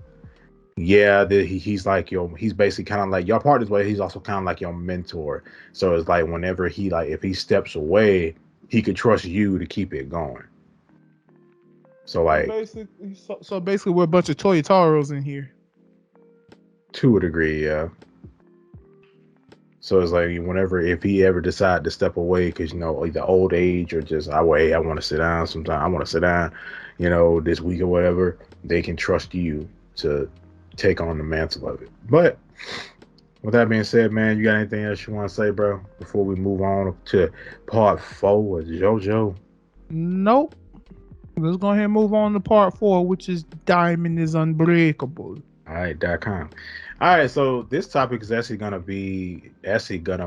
yeah, he's like he's basically kind of like your partner's way. He's also kind of like your mentor. So it's like whenever he like if he steps away, he could trust you to keep it going. So So like basically, so basically, we're a bunch of Toyotaros in here. to a degree, yeah. So it's like whenever if he ever decide to step away because either old age or just I want to sit down. Sometime I want to sit down, this week or whatever. They can trust you to take on the mantle of it. But with that being said, man, you got anything else you want to say, bro? Before we move on to part 4 of JoJo. Nope. Let's go ahead and move on to part 4, which is Diamond is Unbreakable. All right.com. All right, so this topic is actually gonna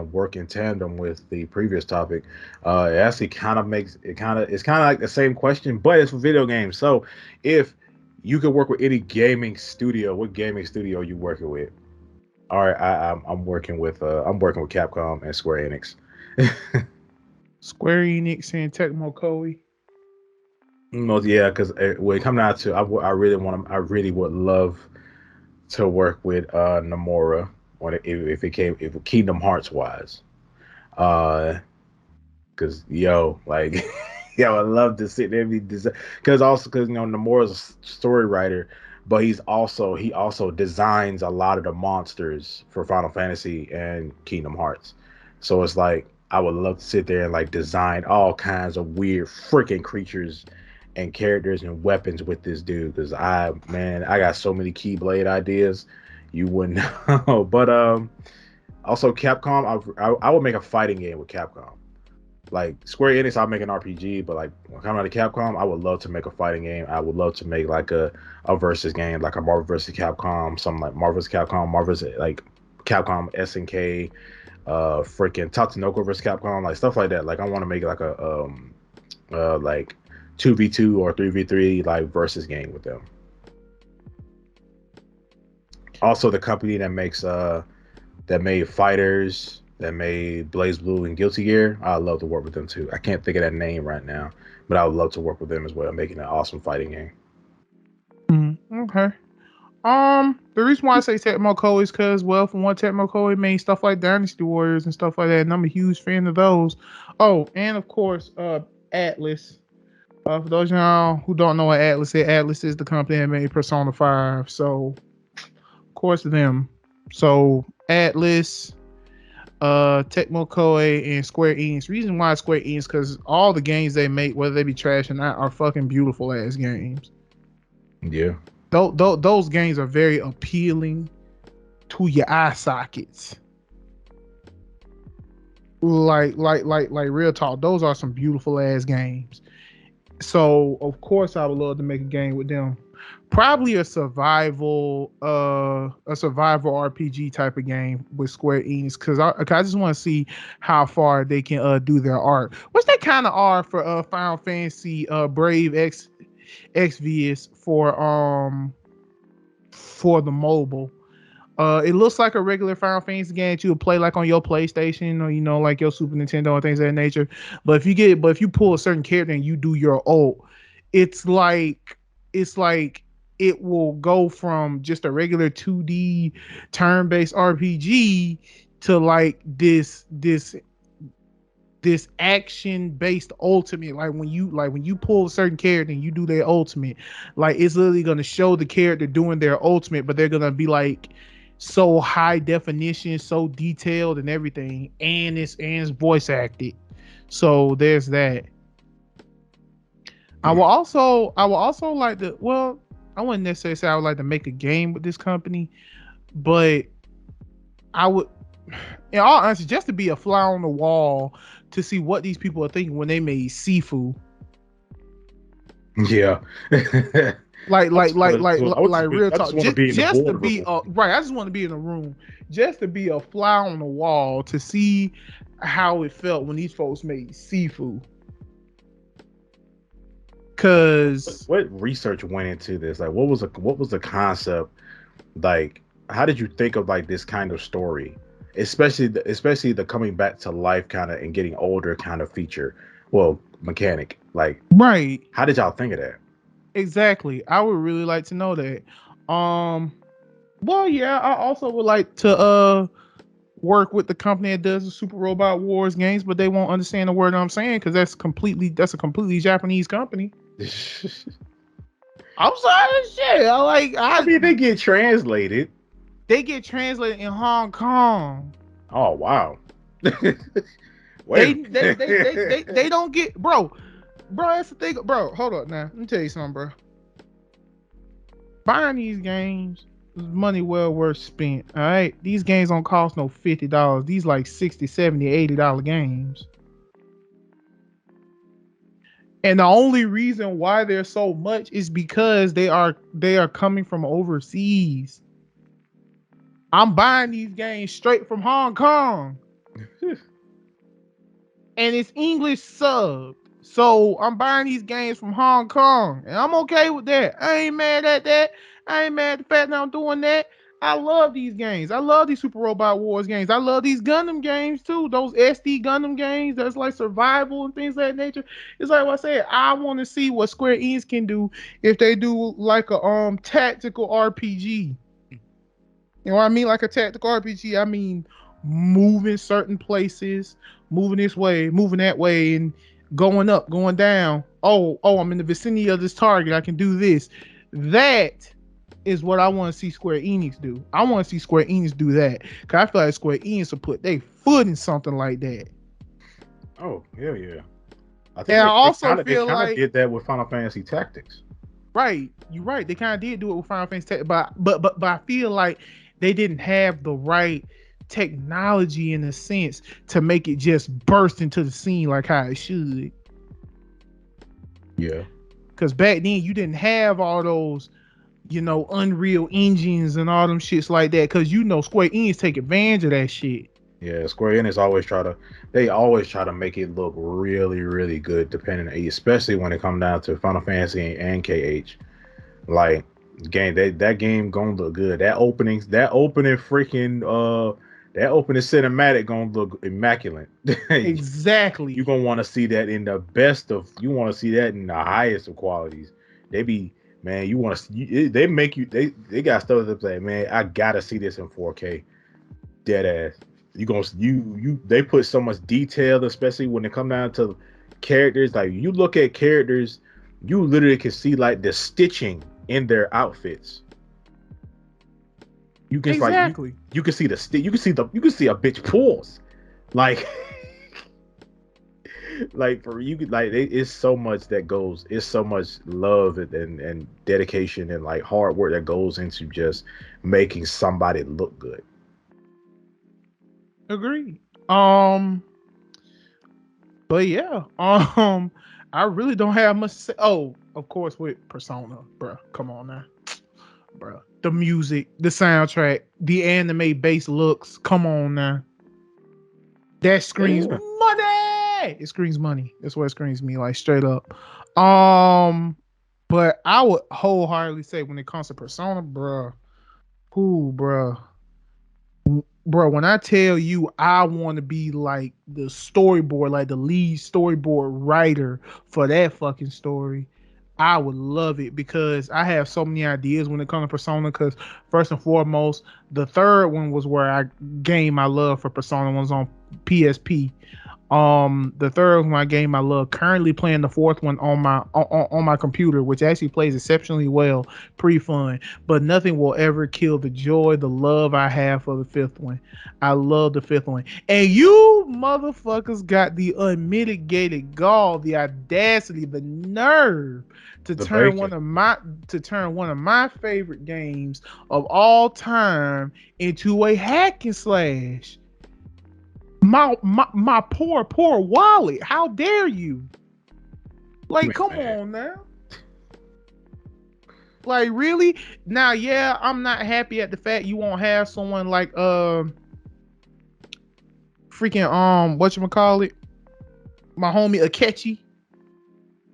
work in tandem with the previous topic. It actually it's kind of like the same question, but it's for video games. So, if you could work with any gaming studio, what gaming studio are you working with? All right, I'm working with Capcom and Square Enix. Square Enix and Tecmo Koei. Most yeah, because when it comes down to, I really would love to work with Nomura on it if it came if Kingdom Hearts wise. Uh, because like yeah, I love to sit there and be because Nomura's a story writer, but he also designs a lot of the monsters for Final Fantasy and Kingdom Hearts. So it's like I would love to sit there and like design all kinds of weird freaking creatures and characters and weapons with this dude because I got so many Keyblade ideas you wouldn't know. But also Capcom, I would make a fighting game with Capcom. Like Square Enix, I'll make an RPG, but like when coming out of Capcom, I would love to make a fighting game. I would love to make like a versus game, like a Marvel versus Capcom, something like Marvel vs. Capcom, Marvel vs. like Capcom SNK, freaking Tatsunoko versus Capcom, like stuff like that. Like I want to make like a like 2v2 or 3v3 like versus game with them. Also, the company that made Fighters, that made Blaze Blue and Guilty Gear, I'd love to work with them too. I can't think of that name right now, but I would love to work with them as well, making an awesome fighting game. Okay. The reason why I say Tecmo Koei is because, well, for one, Tecmo Koei made stuff like Dynasty Warriors and stuff like that, and I'm a huge fan of those. Oh, and of course, Atlas. For those of y'all who don't know what Atlas is the company that made Persona 5. So, of course, them. So, Atlas, Tecmo Koei, and Square Enix. Reason why Square Enix because all the games they make, whether they be trash or not, are fucking beautiful ass games. Yeah. Those games are very appealing to your eye sockets. Like real talk. Those are some beautiful ass games. So of course I would love to make a game with them. Probably a survival RPG type of game with Square Enix because I just want to see how far they can do their art. What's that kind of art for Final Fantasy Brave XVS for the mobile? It looks like a regular Final Fantasy game that you would play like on your PlayStation or like your Super Nintendo and things of that nature. But if you pull a certain character and you do your ult, it's like it's like it will go from just a regular 2D turn-based RPG to like this action based ultimate. Like when you pull a certain character and you do their ultimate, like it's literally gonna show the character doing their ultimate, but they're gonna be like so high definition, so detailed and everything, and it's voice acted. So there's that. I will also like to, well, I wouldn't necessarily say I would like to make a game with this company, but I would, in all honesty, just to be a fly on the wall to see what these people are thinking when they made Sifu. Yeah. Like real I just talk. want to be in the Just to be boardroom. right. I just want to be in the room, just to be a fly on the wall to see how it felt when these folks made Sifu. Cause What research went into this? Like, what was the concept? Like, how did you think of like this kind of story, especially the coming back to life kind of and getting older kind of feature? Well, mechanic. Like, right, how did y'all think of that? exactly. I would really like to know that. Um, well, yeah, I also would like to work with the company that does the Super Robot Wars games, but they won't understand the word I'm saying because that's a completely Japanese company. I'm sorry, shit. I mean, they get translated. They get translated in Hong Kong. Oh wow. Wait They a they they they they, minute. they don't get, bro. That's the thing, bro. Hold up now. Let me tell you something, bro. Buying these games is money well worth spent. All right, these games don't cost no $50. These like 60, 70, $80 games. And the only reason why they're so much is because they are coming from overseas. I'm buying these games straight from Hong Kong, and it's English subbed. So I'm buying these games from Hong Kong, and I'm okay with that. I ain't mad at that. I ain't mad at the fact that I'm doing that. I love these games. I love these Super Robot Wars games. I love these Gundam games too. Those SD Gundam games that's like survival and things of that nature. It's like what I said. I want to see what Square Enix can do if they do like a tactical RPG. You know what I mean? Like a tactical RPG. I mean, moving certain places, moving this way, moving that way, and going up, going down. Oh, I'm in the vicinity of this target. I can do this. That is what I want to see Square Enix do. I want to see Square Enix do that. Cause I feel like Square Enix will put their foot in something like that. Oh hell yeah. I think And I they also kind of feel like, did that with Final Fantasy Tactics. right, you're right. They kind of did do it with Final Fantasy, but I feel like they didn't have the right technology in a sense to make it just burst into the scene like how it should. Yeah. Because back then you didn't have all those, Unreal engines and all them shits like that. Because Square Enix take advantage of that shit. Yeah, Square Enix they always try to make it look really, really good, depending, especially when it comes down to Final Fantasy and KH. Like that game gonna look good. That opening cinematic gonna look immaculate. You Exactly. gonna want to see that in the best of. You want to see that in the highest of qualities. They be man. You want to. They make you. They got stuff that say, man. I gotta see this in 4K. Dead ass. You gonna you. They put so much detail, especially when it come down to characters. Like you look at characters, you literally can see like the stitching in their outfits. You can like Exactly. you can see the you can see a bitch pulls. Like like for you like it's so much that goes, it's so much love and dedication and like hard work that goes into just making somebody look good. Agreed. But yeah, I really don't have much to say. Oh, of course with Persona, bro. Come on now, bro. The music, the soundtrack, the anime based looks. Come on now. That screams Yeah. money. It screams money. That's what it screams me, like straight up. Um, but I would wholeheartedly say when it comes to Persona, bro, who, bro, when I tell you I want to be like the storyboard, like the lead storyboard writer for that fucking story, I would love it because I have so many ideas when it comes to Persona. Because first and foremost, the third one was where I gained my love for Persona. Was on PSP. The third one I game I love. Currently playing the fourth one on my computer, which actually plays exceptionally well. Pretty fun, but nothing will ever kill the joy, the love I have for the fifth one. I love the fifth one, and you motherfuckers got the unmitigated gall, the audacity, the nerve to The turn bacon. one of my favorite games of all time into a hack and slash. My poor wallet. How dare you? Like, come Man. on now. Like, really? Now, yeah, I'm not happy at the fact you won't have someone like freaking whatchamacallit, my homie Akechi.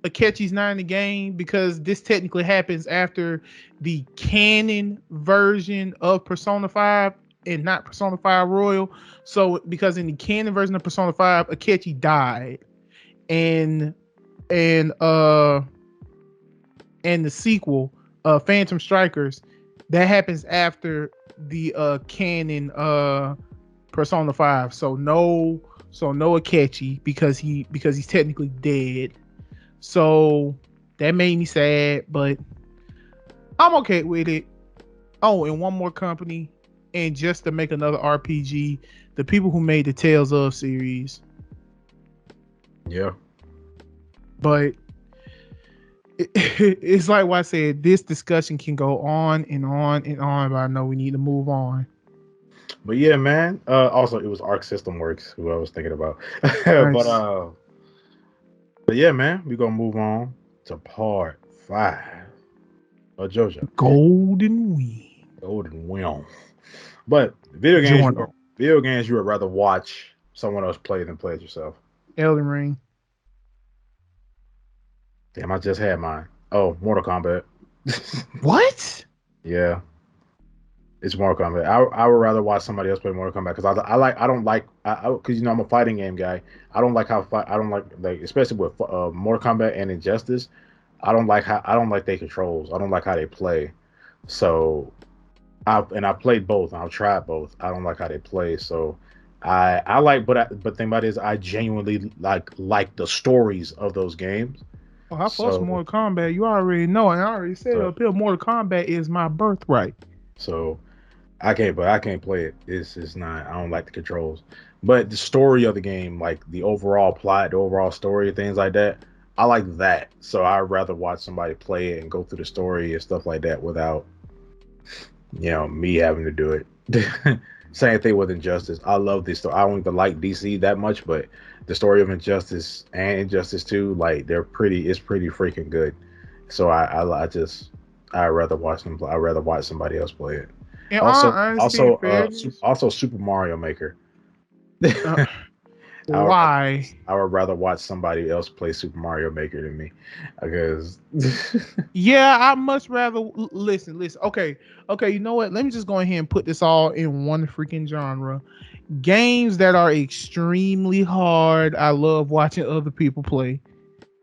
Akechi's not in the game because this technically happens after the canon version of Persona 5 and not Persona 5 Royal. So because in the canon version of Persona 5, Akechi died. And and uh and the sequel, Phantom Strikers, that happens after the canon Persona 5. So no Akechi because he's technically dead. So that made me sad, but I'm okay with it. Oh, and one more company, and just to make another RPG the people who made the Tales of series. Yeah. But it's like what I said, this discussion can go on and on and on, but I know we need to move on. But yeah, man. Also, it was Arc System Works who I was thinking about. but Nice. but yeah, man. We gonna move on to part 5 of JoJo. Golden Wing. Golden Wheel. But video games you would rather watch someone else play than play it yourself. Elden Ring. Damn, I just had mine. Oh, Mortal Kombat. What? Yeah, it's Mortal Kombat. I would rather watch somebody else play Mortal Kombat because I don't like because you know I'm a fighting game guy. I don't like how I don't like especially with Mortal Kombat and Injustice. I don't like their controls. I don't like how they play. So I played both. I've tried both. I don't like how they play. So I like but the thing about it is I genuinely like the stories of those games. Oh, I fuss So Mortal Kombat. You already know, and I already said so up here, Mortal Kombat is my birthright. so I can't play it. It's not. I don't like the controls, but the story of the game, like the overall plot, the overall story, things like that, I like that. So I'd rather watch somebody play it and go through the story and stuff like that without me having to do it. Same thing with Injustice. I love this story. I don't even like DC that much, but the story of Injustice and Injustice 2, like it's pretty freaking good. So I'd rather watch them. I'd rather watch somebody else play it. In all Also, honesty and also, fairness, also Super Mario Maker. uh, I would, why? I would rather watch somebody else play Super Mario Maker than me, because Yeah, I much rather listen. Okay, okay. You know what? Let me just go ahead and put this all in one freaking genre. Games that are extremely hard. I love watching other people play.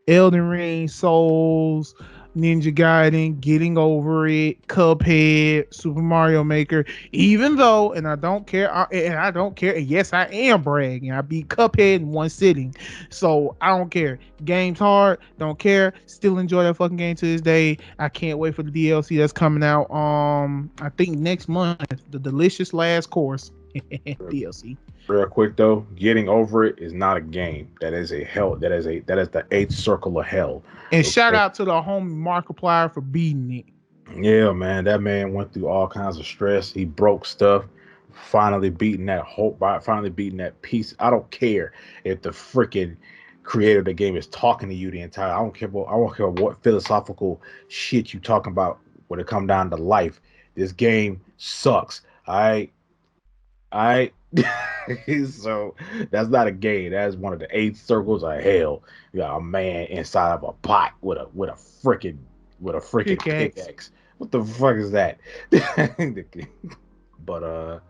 Elden Ring, Souls, Ninja Gaiden, Getting Over It, Cuphead, Super Mario Maker. Even though, and I don't care, and yes, I am bragging. I beat Cuphead in one sitting, so I don't care. Game's hard, don't care. Still enjoy that fucking game to this day. I can't wait for the DLC that's coming out. I think next month, the Delicious Last Course DLC. real quick though, Getting Over It is not a game. That is a hell. That is the eighth circle of hell. And shout Okay? out to the homie Markiplier for beating it. Yeah, man, that man went through all kinds of stress. He broke stuff. Finally beating that hope. Finally beating that piece. I don't care if the freaking creator of the game is talking to you the entire. I don't care what philosophical shit you talking about when it come down to life. This game sucks. I so that's not a game. That's one of the eight circles of hell. You got a man inside of a pot with a freaking Pickaxe. pickaxe. What the fuck is that? But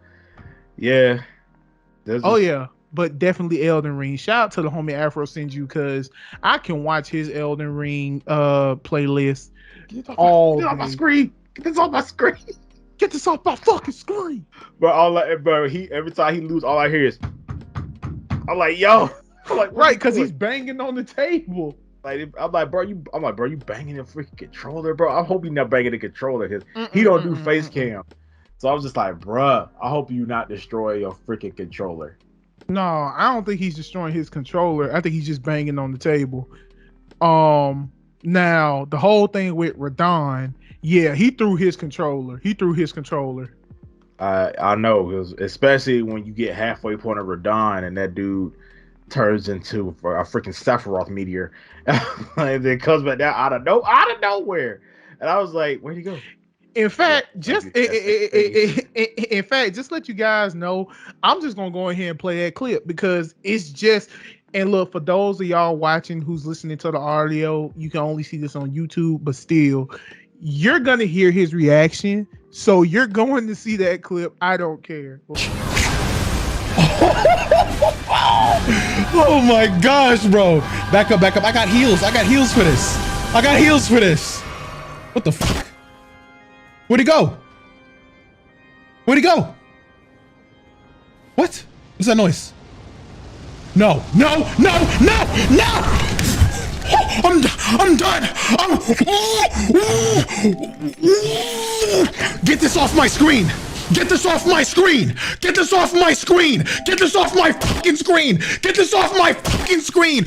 yeah, there's Oh just yeah, but definitely Elden Ring. Shout out to the homie Afro sends you because I can watch his Elden Ring playlist all get off my day. screen. Get this off my screen. Get this off my fucking screen. But he every time he lose, all I hear is I'm like, yo. I'm like, Right, because he's banging on the table. Like bro, you banging the freaking controller, bro. I hope you not banging the controller because he don't do face cam. So I was just like, bruh, I hope you not destroy your freaking controller. No, I don't think he's destroying his controller. I think he's just banging on the table. Now the whole thing with Radon, yeah, he threw his controller. I know, because especially when you get halfway point of Radon and that dude turns into a freaking Sephiroth meteor, and then comes back down out of nowhere, and I was like, where'd he go? In fact, just let you guys know, I'm just gonna go ahead and play that clip because it's just. And look, for those of y'all watching who's listening to the audio, you can only see this on YouTube, but still, you're gonna hear his reaction. So you're going to see that clip. I don't care. Oh my gosh, bro. Back up. I got heals for this. What the fuck? Where'd he go? What? What's that noise? No. I'm done. Get this off my screen. Get this off my screen! Get this off my screen! Get this off my fucking screen! Get this off my fucking screen!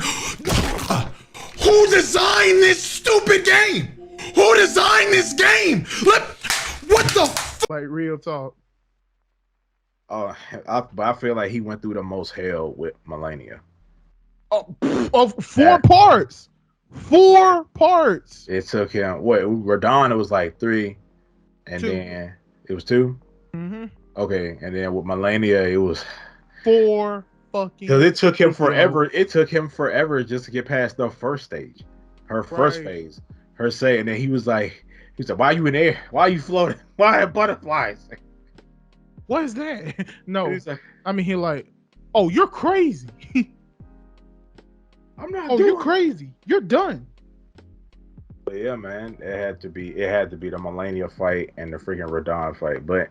Who designed this stupid game? Who designed this game? What the fuck? Like real talk. But I feel like he went through the most hell with Millennia. Of 4 parts. 4 parts. It took him Radon, it was like 3, and 2. then it was 2. Mm-hmm. Okay, and then with Millennia, it was 4 fucking. Because it took him forever. It took him forever just to get past the first stage, her first phase, her say, and then he was like, "Why are you in air? Why are you floating? Why are butterflies?" What is that? No, like, I mean, he like, oh, you're crazy. I'm not. Oh, you're crazy. You're done. But yeah, man, it had to be the Millennia fight and the freaking Radon fight. But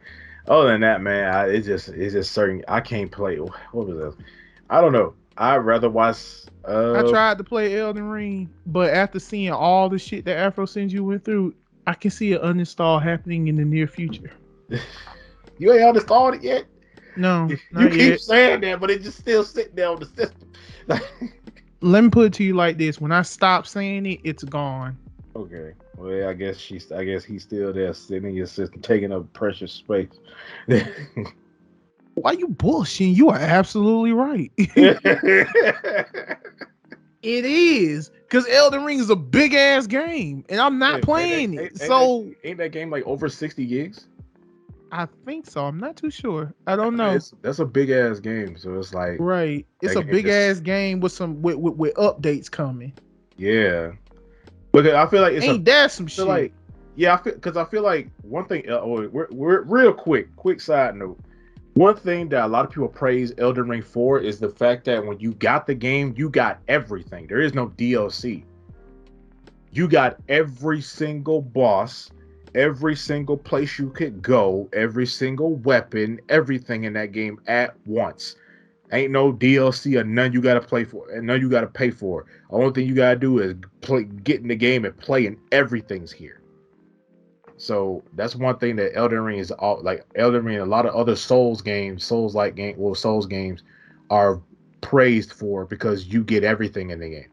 other than that, man, it's just certain. I can't play. What was this? I don't know. I'd rather watch. I tried to play Elden Ring, but after seeing all the shit that Afro Senju went through, I can see an uninstall happening in the near future. You ain't uninstalled it yet? No, you keep saying that, but it's just still sitting there on the system. Let me put it to you like this: when I stop saying it, it's gone. Okay. Well, I guess he's still there, sitting in your system, taking up precious space. Why you bullshitting? You are absolutely right. It is, because Elden Ring is a big ass game, and I'm not playing it. So ain't that game like over 60 gigs? I think so. I'm not too sure. I don't know. That's a big ass game, so it's like right. It's a big ass game with some with updates coming. Yeah, but I feel like it's that some shit. Like, yeah, I feel like one thing. We're real quick side note. One thing that a lot of people praise Elden Ring for is the fact that when you got the game, you got everything. There is no DLC. You got every single boss, every single place you could go, every single weapon, everything in that game at once. Ain't no DLC or none you gotta play for, and none you gotta pay for. Only thing you gotta do is get in the game and play, and everything's here. So that's one thing that Elden Ring is all like. Elden Ring, a lot of other Souls games are praised for because you get everything in the game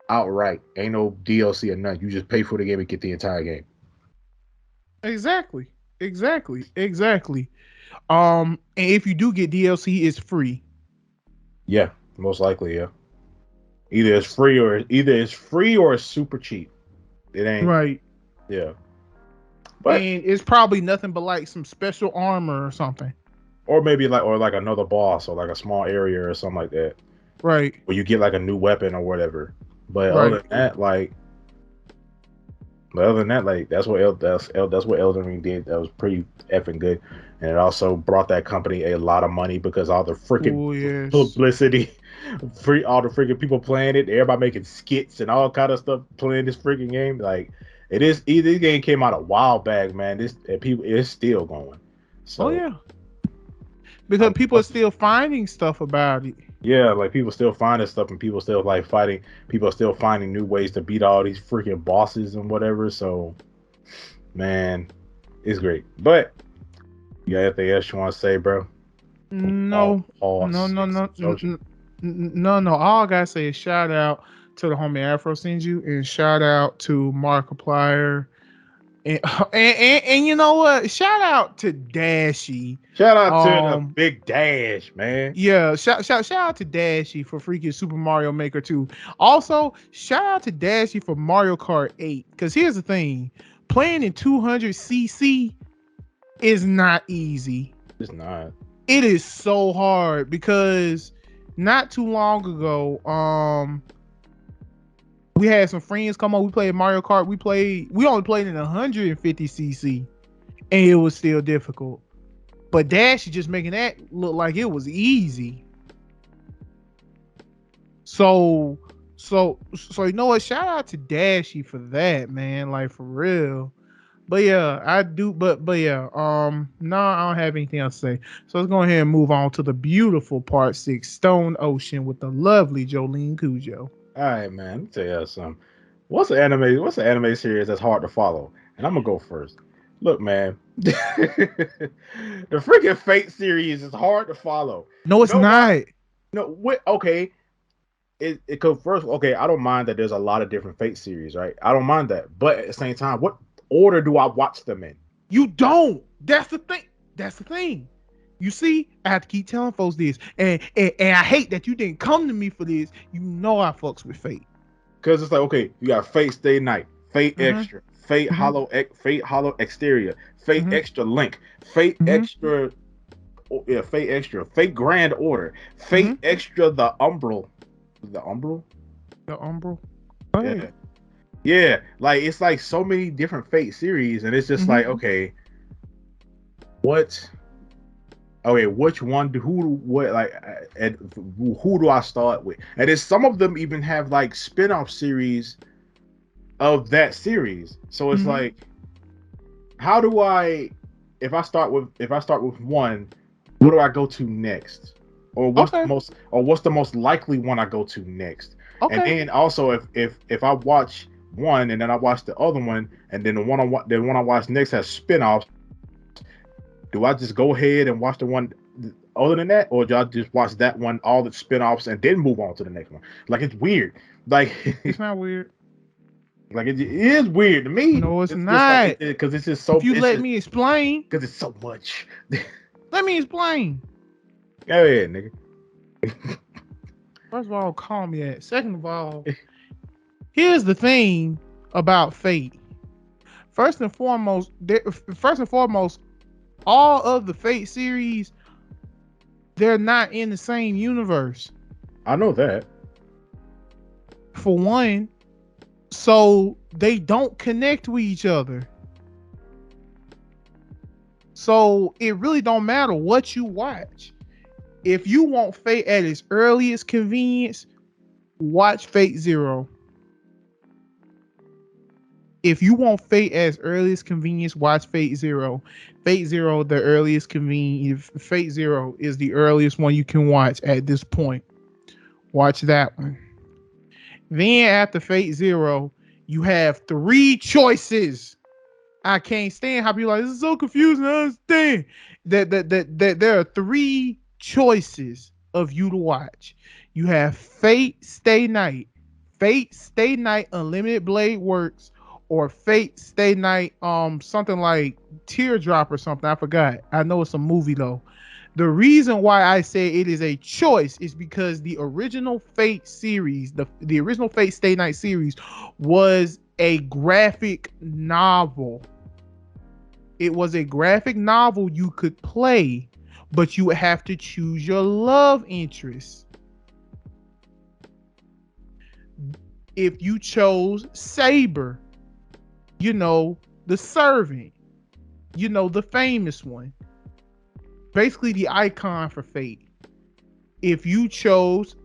outright. Ain't no DLC or none. You just pay for the game and get the entire game. Exactly. And if you do get DLC, it's free. Yeah, most likely, yeah. Either it's free or it's super cheap. It ain't right. Yeah. But, and it's probably nothing but like some special armor or something. Or maybe like another boss or like a small area or something like that. Right. Where you get like a new weapon or whatever. But other than that, that's what Elden Ring did. That was pretty effing good. And it also brought that company a lot of money because all the freaking publicity, all the freaking people playing it, everybody making skits and all kind of stuff playing this freaking game. Like this game came out a while back, man. It's still going. So, because people are still finding stuff about it. Yeah, like people still finding stuff and people still like fighting. People are still finding new ways to beat all these freaking bosses and whatever. So, man, it's great. But you got anything else you want to say, bro? No. All I gotta say is shout out to the homie Afro Senju and shout out to Markiplier. And you know what? Shout out to Dashy. Shout out to the big Dash, man. Yeah, shout out to Dashy for freaking Super Mario Maker 2. Also, shout out to Dashy for Mario Kart 8. Because here's the thing, playing in 200cc is not easy. It's not. It is so hard because not too long ago, we had some friends come on. We played Mario Kart. We only played in 150cc, and it was still difficult. But Dash is just making that look like it was easy. So you know what? Shout out to Dashy for that, man. Like for real. But yeah, I do. But yeah, no, I don't have anything else to say. So let's go ahead and move on to the beautiful part 6, Stone Ocean, with the lovely Jolene Cujo. All right, man. Let me tell you something. What's an anime series that's hard to follow? And I'm gonna go first. Look, man. The freaking Fate series is hard to follow. No, it's Nobody, not. no, what? Okay, it could first. Okay, I don't mind that there's a lot of different Fate series, right? I don't mind that, but at the same time, what order do I watch them in? You don't. That's the thing. That's the thing. You see, I have to keep telling folks this, and I hate that you didn't come to me for this. You know I fucks with Fate. Because it's like, okay, you got Fate Stay Night, Fate Mm-hmm. Extra, Fate Mm-hmm. Fate Hollow Exterior, Fate Mm-hmm. Extra Link, Fate Mm-hmm. Extra, yeah, Fate Extra, Fate Grand Order, Mm-hmm. Fate Extra the Umbral, The Umbral. yeah, yeah. Like it's like so many different Fate series, and it's just Mm-hmm. like, okay, what? Okay, which one? What? Like, and who do I start with? And then some of them even have like spin-off series of that series. So it's Mm-hmm. like, how do I, if I start with one, what do I go to next? Or Okay. what's the most likely one I go to next? And Okay. then also if I watch one and then I watch the other one and then the one I watch next has spin-offs, do I just go ahead and watch the one other than that, or do I just watch that one, all the spin-offs, and then move on to the next one? Like it's weird. Like It's not weird. like it is weird to me. No, it's It's just like not. because it's just If so you it's let just me explain, because it's so much. let me explain. Go ahead, nigga. First of all, calm me at. Second of all, here's the thing about Fate. First and foremost, all of the Fate series, they're not in the same universe. I know that. For one, so they don't connect with each other. So it really don't matter what you watch. If you want Fate at its earliest convenience, watch Fate Zero. If you want Fate as earliest convenience, watch Fate Zero. Fate Zero, the earliest convenience. Fate Zero is the earliest one you can watch at this point. Watch that one. Then after Fate Zero, you have three choices. I can't stand how people are like, this is so confusing. I understand that there are three choices of you to watch. You have Fate Stay Night, Fate Stay Night Unlimited Blade Works, or Fate Stay Night something like Teardrop or something. I forgot. I know it's a movie though. The reason why I say it is a choice is because the original Fate series, the original Fate Stay Night series, was a graphic novel. It was a graphic novel you could play, but you would have to choose your love interest. If you chose Saber, you know, the servant, you know, the famous one, basically the icon for Fate. If you chose,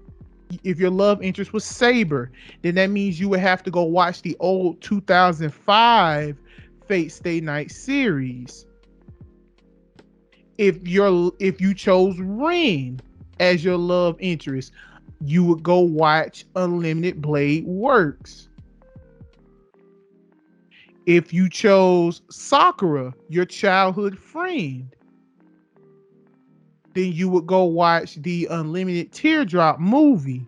if your love interest was Saber, then that means you would have to go watch the old 2005 Fate Stay Night series. If you chose Ren as your love interest, you would go watch Unlimited Blade Works. If you chose Sakura, your childhood friend, then you would go watch the Unlimited Teardrop movie.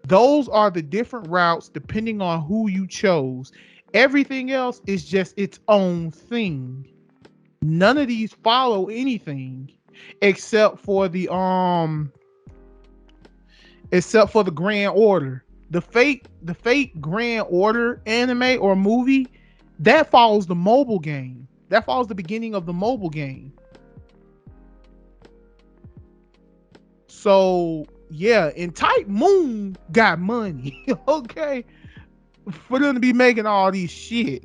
Those are the different routes depending on who you chose. Everything else is just its own thing. None of these follow anything except for the Grand Order. The Fate Grand Order anime or movie that follows the mobile game. That follows the beginning of the mobile game. So yeah, and Type Moon got money, okay, for them to be making all these shit.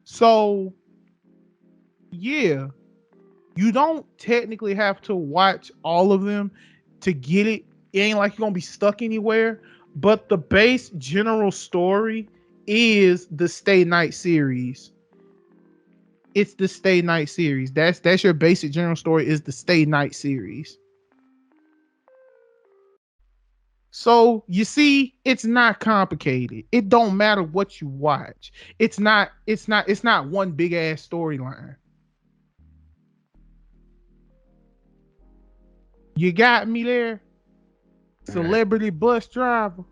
So yeah, you don't technically have to watch all of them to get it. It ain't like you're gonna be stuck anywhere. But the base general story is the Stay Night series. It's the Stay Night series. That's your basic general story is the Stay Night series. So you see, it's not complicated. It don't matter what you watch. It's not one big ass storyline. You got me there, All right. celebrity bus driver.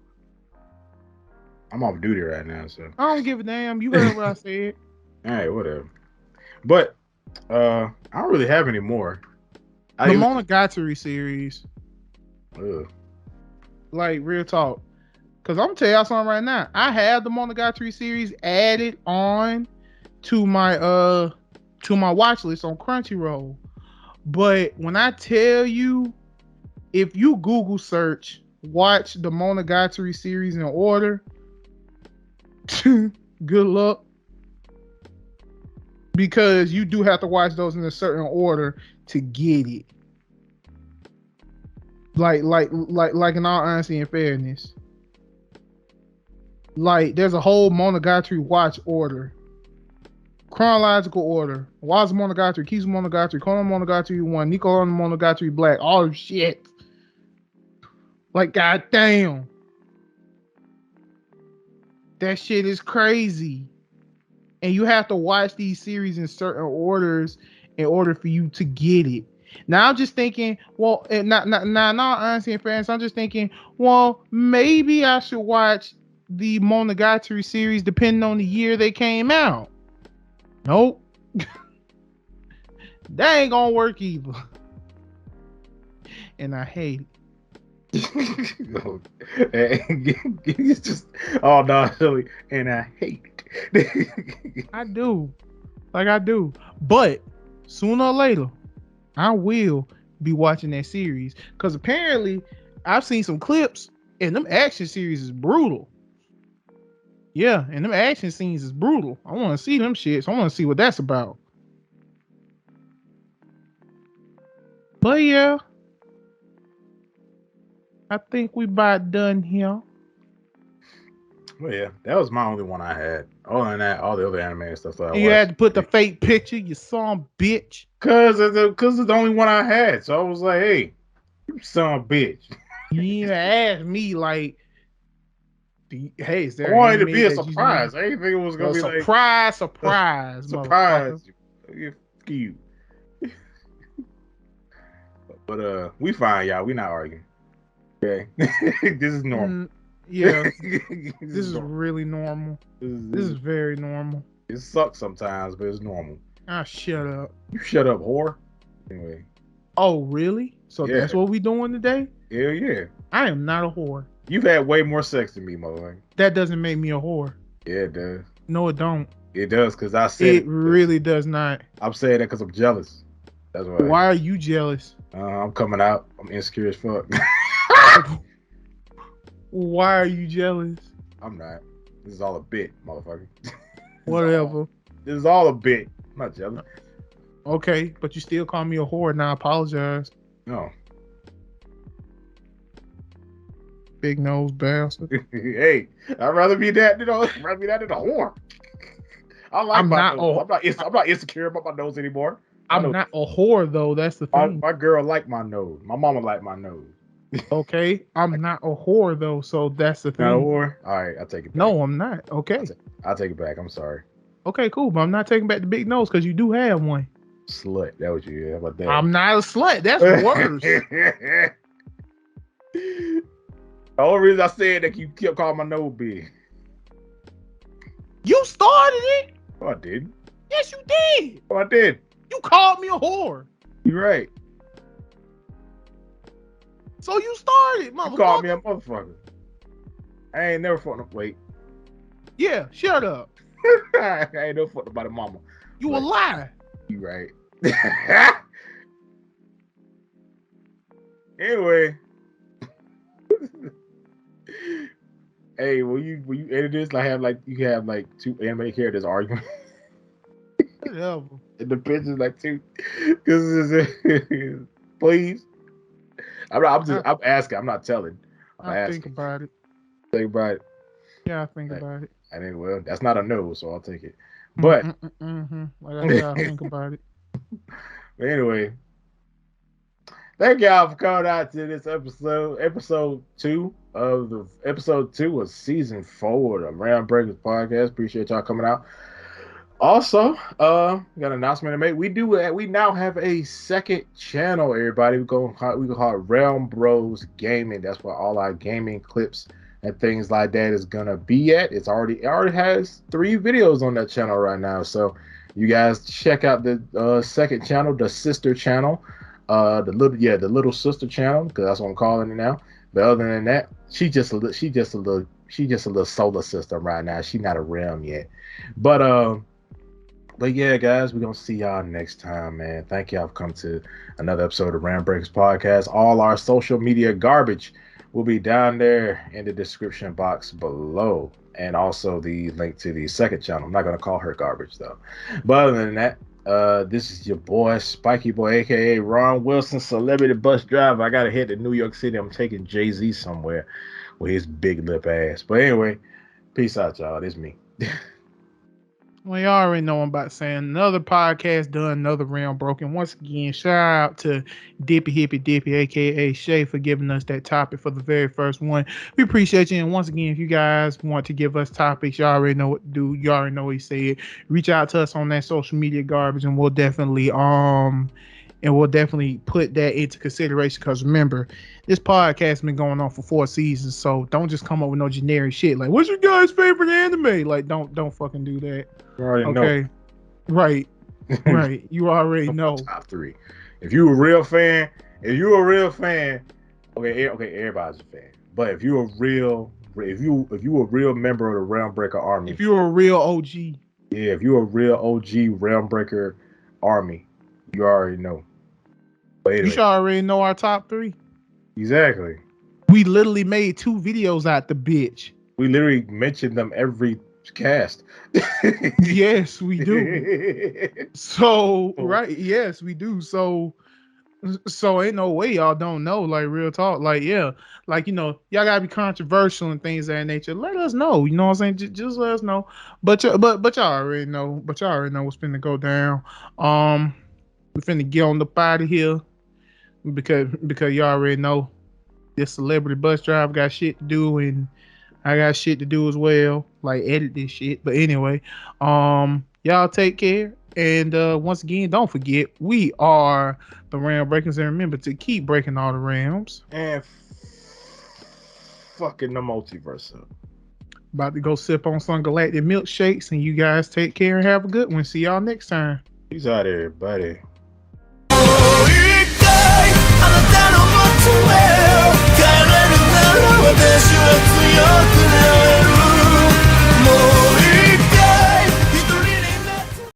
I'm off duty right now, so I don't give a damn. You heard what I said. all right, whatever. But I don't really have any more. I The even Monogatari series, ugh. like real talk. Cause I'm gonna tell y'all something right now. I have the Monogatari series added on to my watch list on Crunchyroll. But when I tell you, if you Google search watch the Monogatari series in order, good luck. Because you do have to watch those in a certain order to get it. Like in all honesty and fairness. Like there's a whole Monogatari watch order. Chronological order. Waza Monogatari, Kizu Monogatari, Kono Monogatari 1, Nico Monogatari Black, all the shit. Like goddamn. That shit is crazy. And you have to watch these series in certain orders in order for you to get it. Now I'm just thinking, well, not honesty and fairness, I'm just thinking, well, maybe I should watch the Monogatari series depending on the year they came out. Nope. That ain't gonna work either. And I hate it. It's just oh no, silly, and I hate it. I do. Like I do. But sooner or later, I will be watching that series. Because apparently I've seen some clips and them action series is brutal. Yeah, and them action scenes is brutal. I want to see them shits. I want to see what that's about. But yeah, I think we about done here. Well, yeah, that was my only one I had. Other than that, all the other anime and stuff that I And you watched. had to put the fake picture, you son bitch. Cause it's the only one I had. So I was like, hey, you son of a bitch. You didn't even ask me like, hey, is I there an wanted to anime be a that you want? surprise. I didn't think it was gonna A be like surprise, surprise. motherfucker. Fuck you. But we fine, y'all. We not arguing. Okay. This is normal. Yeah, this this is normal. really normal. This is very normal. It sucks sometimes, but it's normal. Ah, shut up. You shut up, whore. Anyway. Oh, really? So Yeah. that's what we doing today? Hell yeah. I am not a whore. You've had way more sex than me, motherfucker. That doesn't make me a whore. Yeah, it does. No, it don't. It does, because I said It really does not. I'm saying that because I'm jealous. That's why. Why are you jealous? I'm coming out. I'm insecure as fuck. Why are you jealous? I'm not. This is all a bit, motherfucker. Whatever. This is all a bit. I'm not jealous. Okay, but you still call me a whore, and I apologize. No. Big nose bastard. Hey, I'd rather be that than a whore. I like I'm my not nose. a- I'm not insecure about my nose anymore. I'm not a whore though. That's the thing. My girl like my nose. My mama like my nose. Okay, I'm not a whore though, so that's the thing. Not a whore? All right, I'll take it back. No, I'm not. Okay. I'll take it back. I'm sorry. Okay, cool. But I'm not taking back the big nose because you do have one. Slut. That was you. How about that? I'm not a slut. That's worse. The only reason I said that you kept calling my nose big. You started it. Oh, I didn't. Yes, you did. Oh, I did. You called me a whore. You're right. So you started, motherfucker. You called me a motherfucker. I ain't never fucked no. Wait. Yeah, shut up. I ain't never fucked about a mama. You a lie. You right. Anyway. Hey, will you edit this? You have like two anime characters arguing. Whatever. In the pictures like two. Cause please. I'm asking. I'm not telling. I think about it. Think about it. Yeah, I think about it. I mean, well, that's not a no, so I'll take it. But like I said, I think about it. But anyway, Thank y'all for coming out to this episode two of season 4 of the Realmbreakers podcast. Appreciate y'all coming out. Also, we got an announcement to make. We now have a second channel, everybody. We can call it Realm Bros Gaming. That's where all our gaming clips and things like that is gonna be at. It already has 3 videos on that channel right now. So you guys check out the second channel, the sister channel, the little sister channel, because that's what I'm calling it now. But other than that, she just a little solar system right now. She's not a realm yet. But yeah, guys, we're gonna see y'all next time, man. Thank y'all for coming to another episode of Realmbreakers podcast. All our social media garbage will be down there in the description box below, and also the link to the second channel. I'm not gonna call her garbage though. But other than that, this is your boy Spiky Boy, aka Ron Wilson, celebrity bus driver. I gotta head to New York City. I'm taking Jay-Z somewhere with his big lip ass. But anyway, peace out, y'all. This me. Well, you already know I'm about saying another podcast done, another round broken. Once again, shout out to Dippy Hippy Dippy, aka Shay, for giving us that topic for the very first one. We appreciate you. And once again, if you guys want to give us topics, you already know what to do. You already know what he said. Reach out to us on that social media garbage, and we'll definitely put that into consideration. Because remember, this podcast has been going on for 4 seasons, so don't just come up with no generic shit like, "What's your guys' favorite anime?" Like, don't fucking do that. You already Okay. know. Right. Right. You already know. Top 3. If you a real fan, okay, everybody's a fan. But if you a real member of the Realmbreaker army, If you're a real OG, yeah, if you're a real OG Realmbreaker army, you already know. But anyway, you should already know our top 3. exactly. We literally made 2 videos out the bitch. We literally mentioned them every cast. Yes, we do. So, right, yes, we do. So ain't no way y'all don't know. Like, real talk. Like, yeah, like, y'all gotta be controversial and things of that nature. Let us know. You know what I'm saying? Just let us know. But y'all already know. But y'all already know what's finna go down. We finna get on the out of here because y'all already know this celebrity bus driver got shit to do, and I got shit to do as well, like edit this shit. But anyway, y'all take care. And once again, don't forget, we are the Realmbreakers, and remember to keep breaking all the realms. And fucking the multiverse up. About to go sip on some galactic milkshakes, and you guys take care and have a good one. See y'all next time. Peace out, everybody. Oh,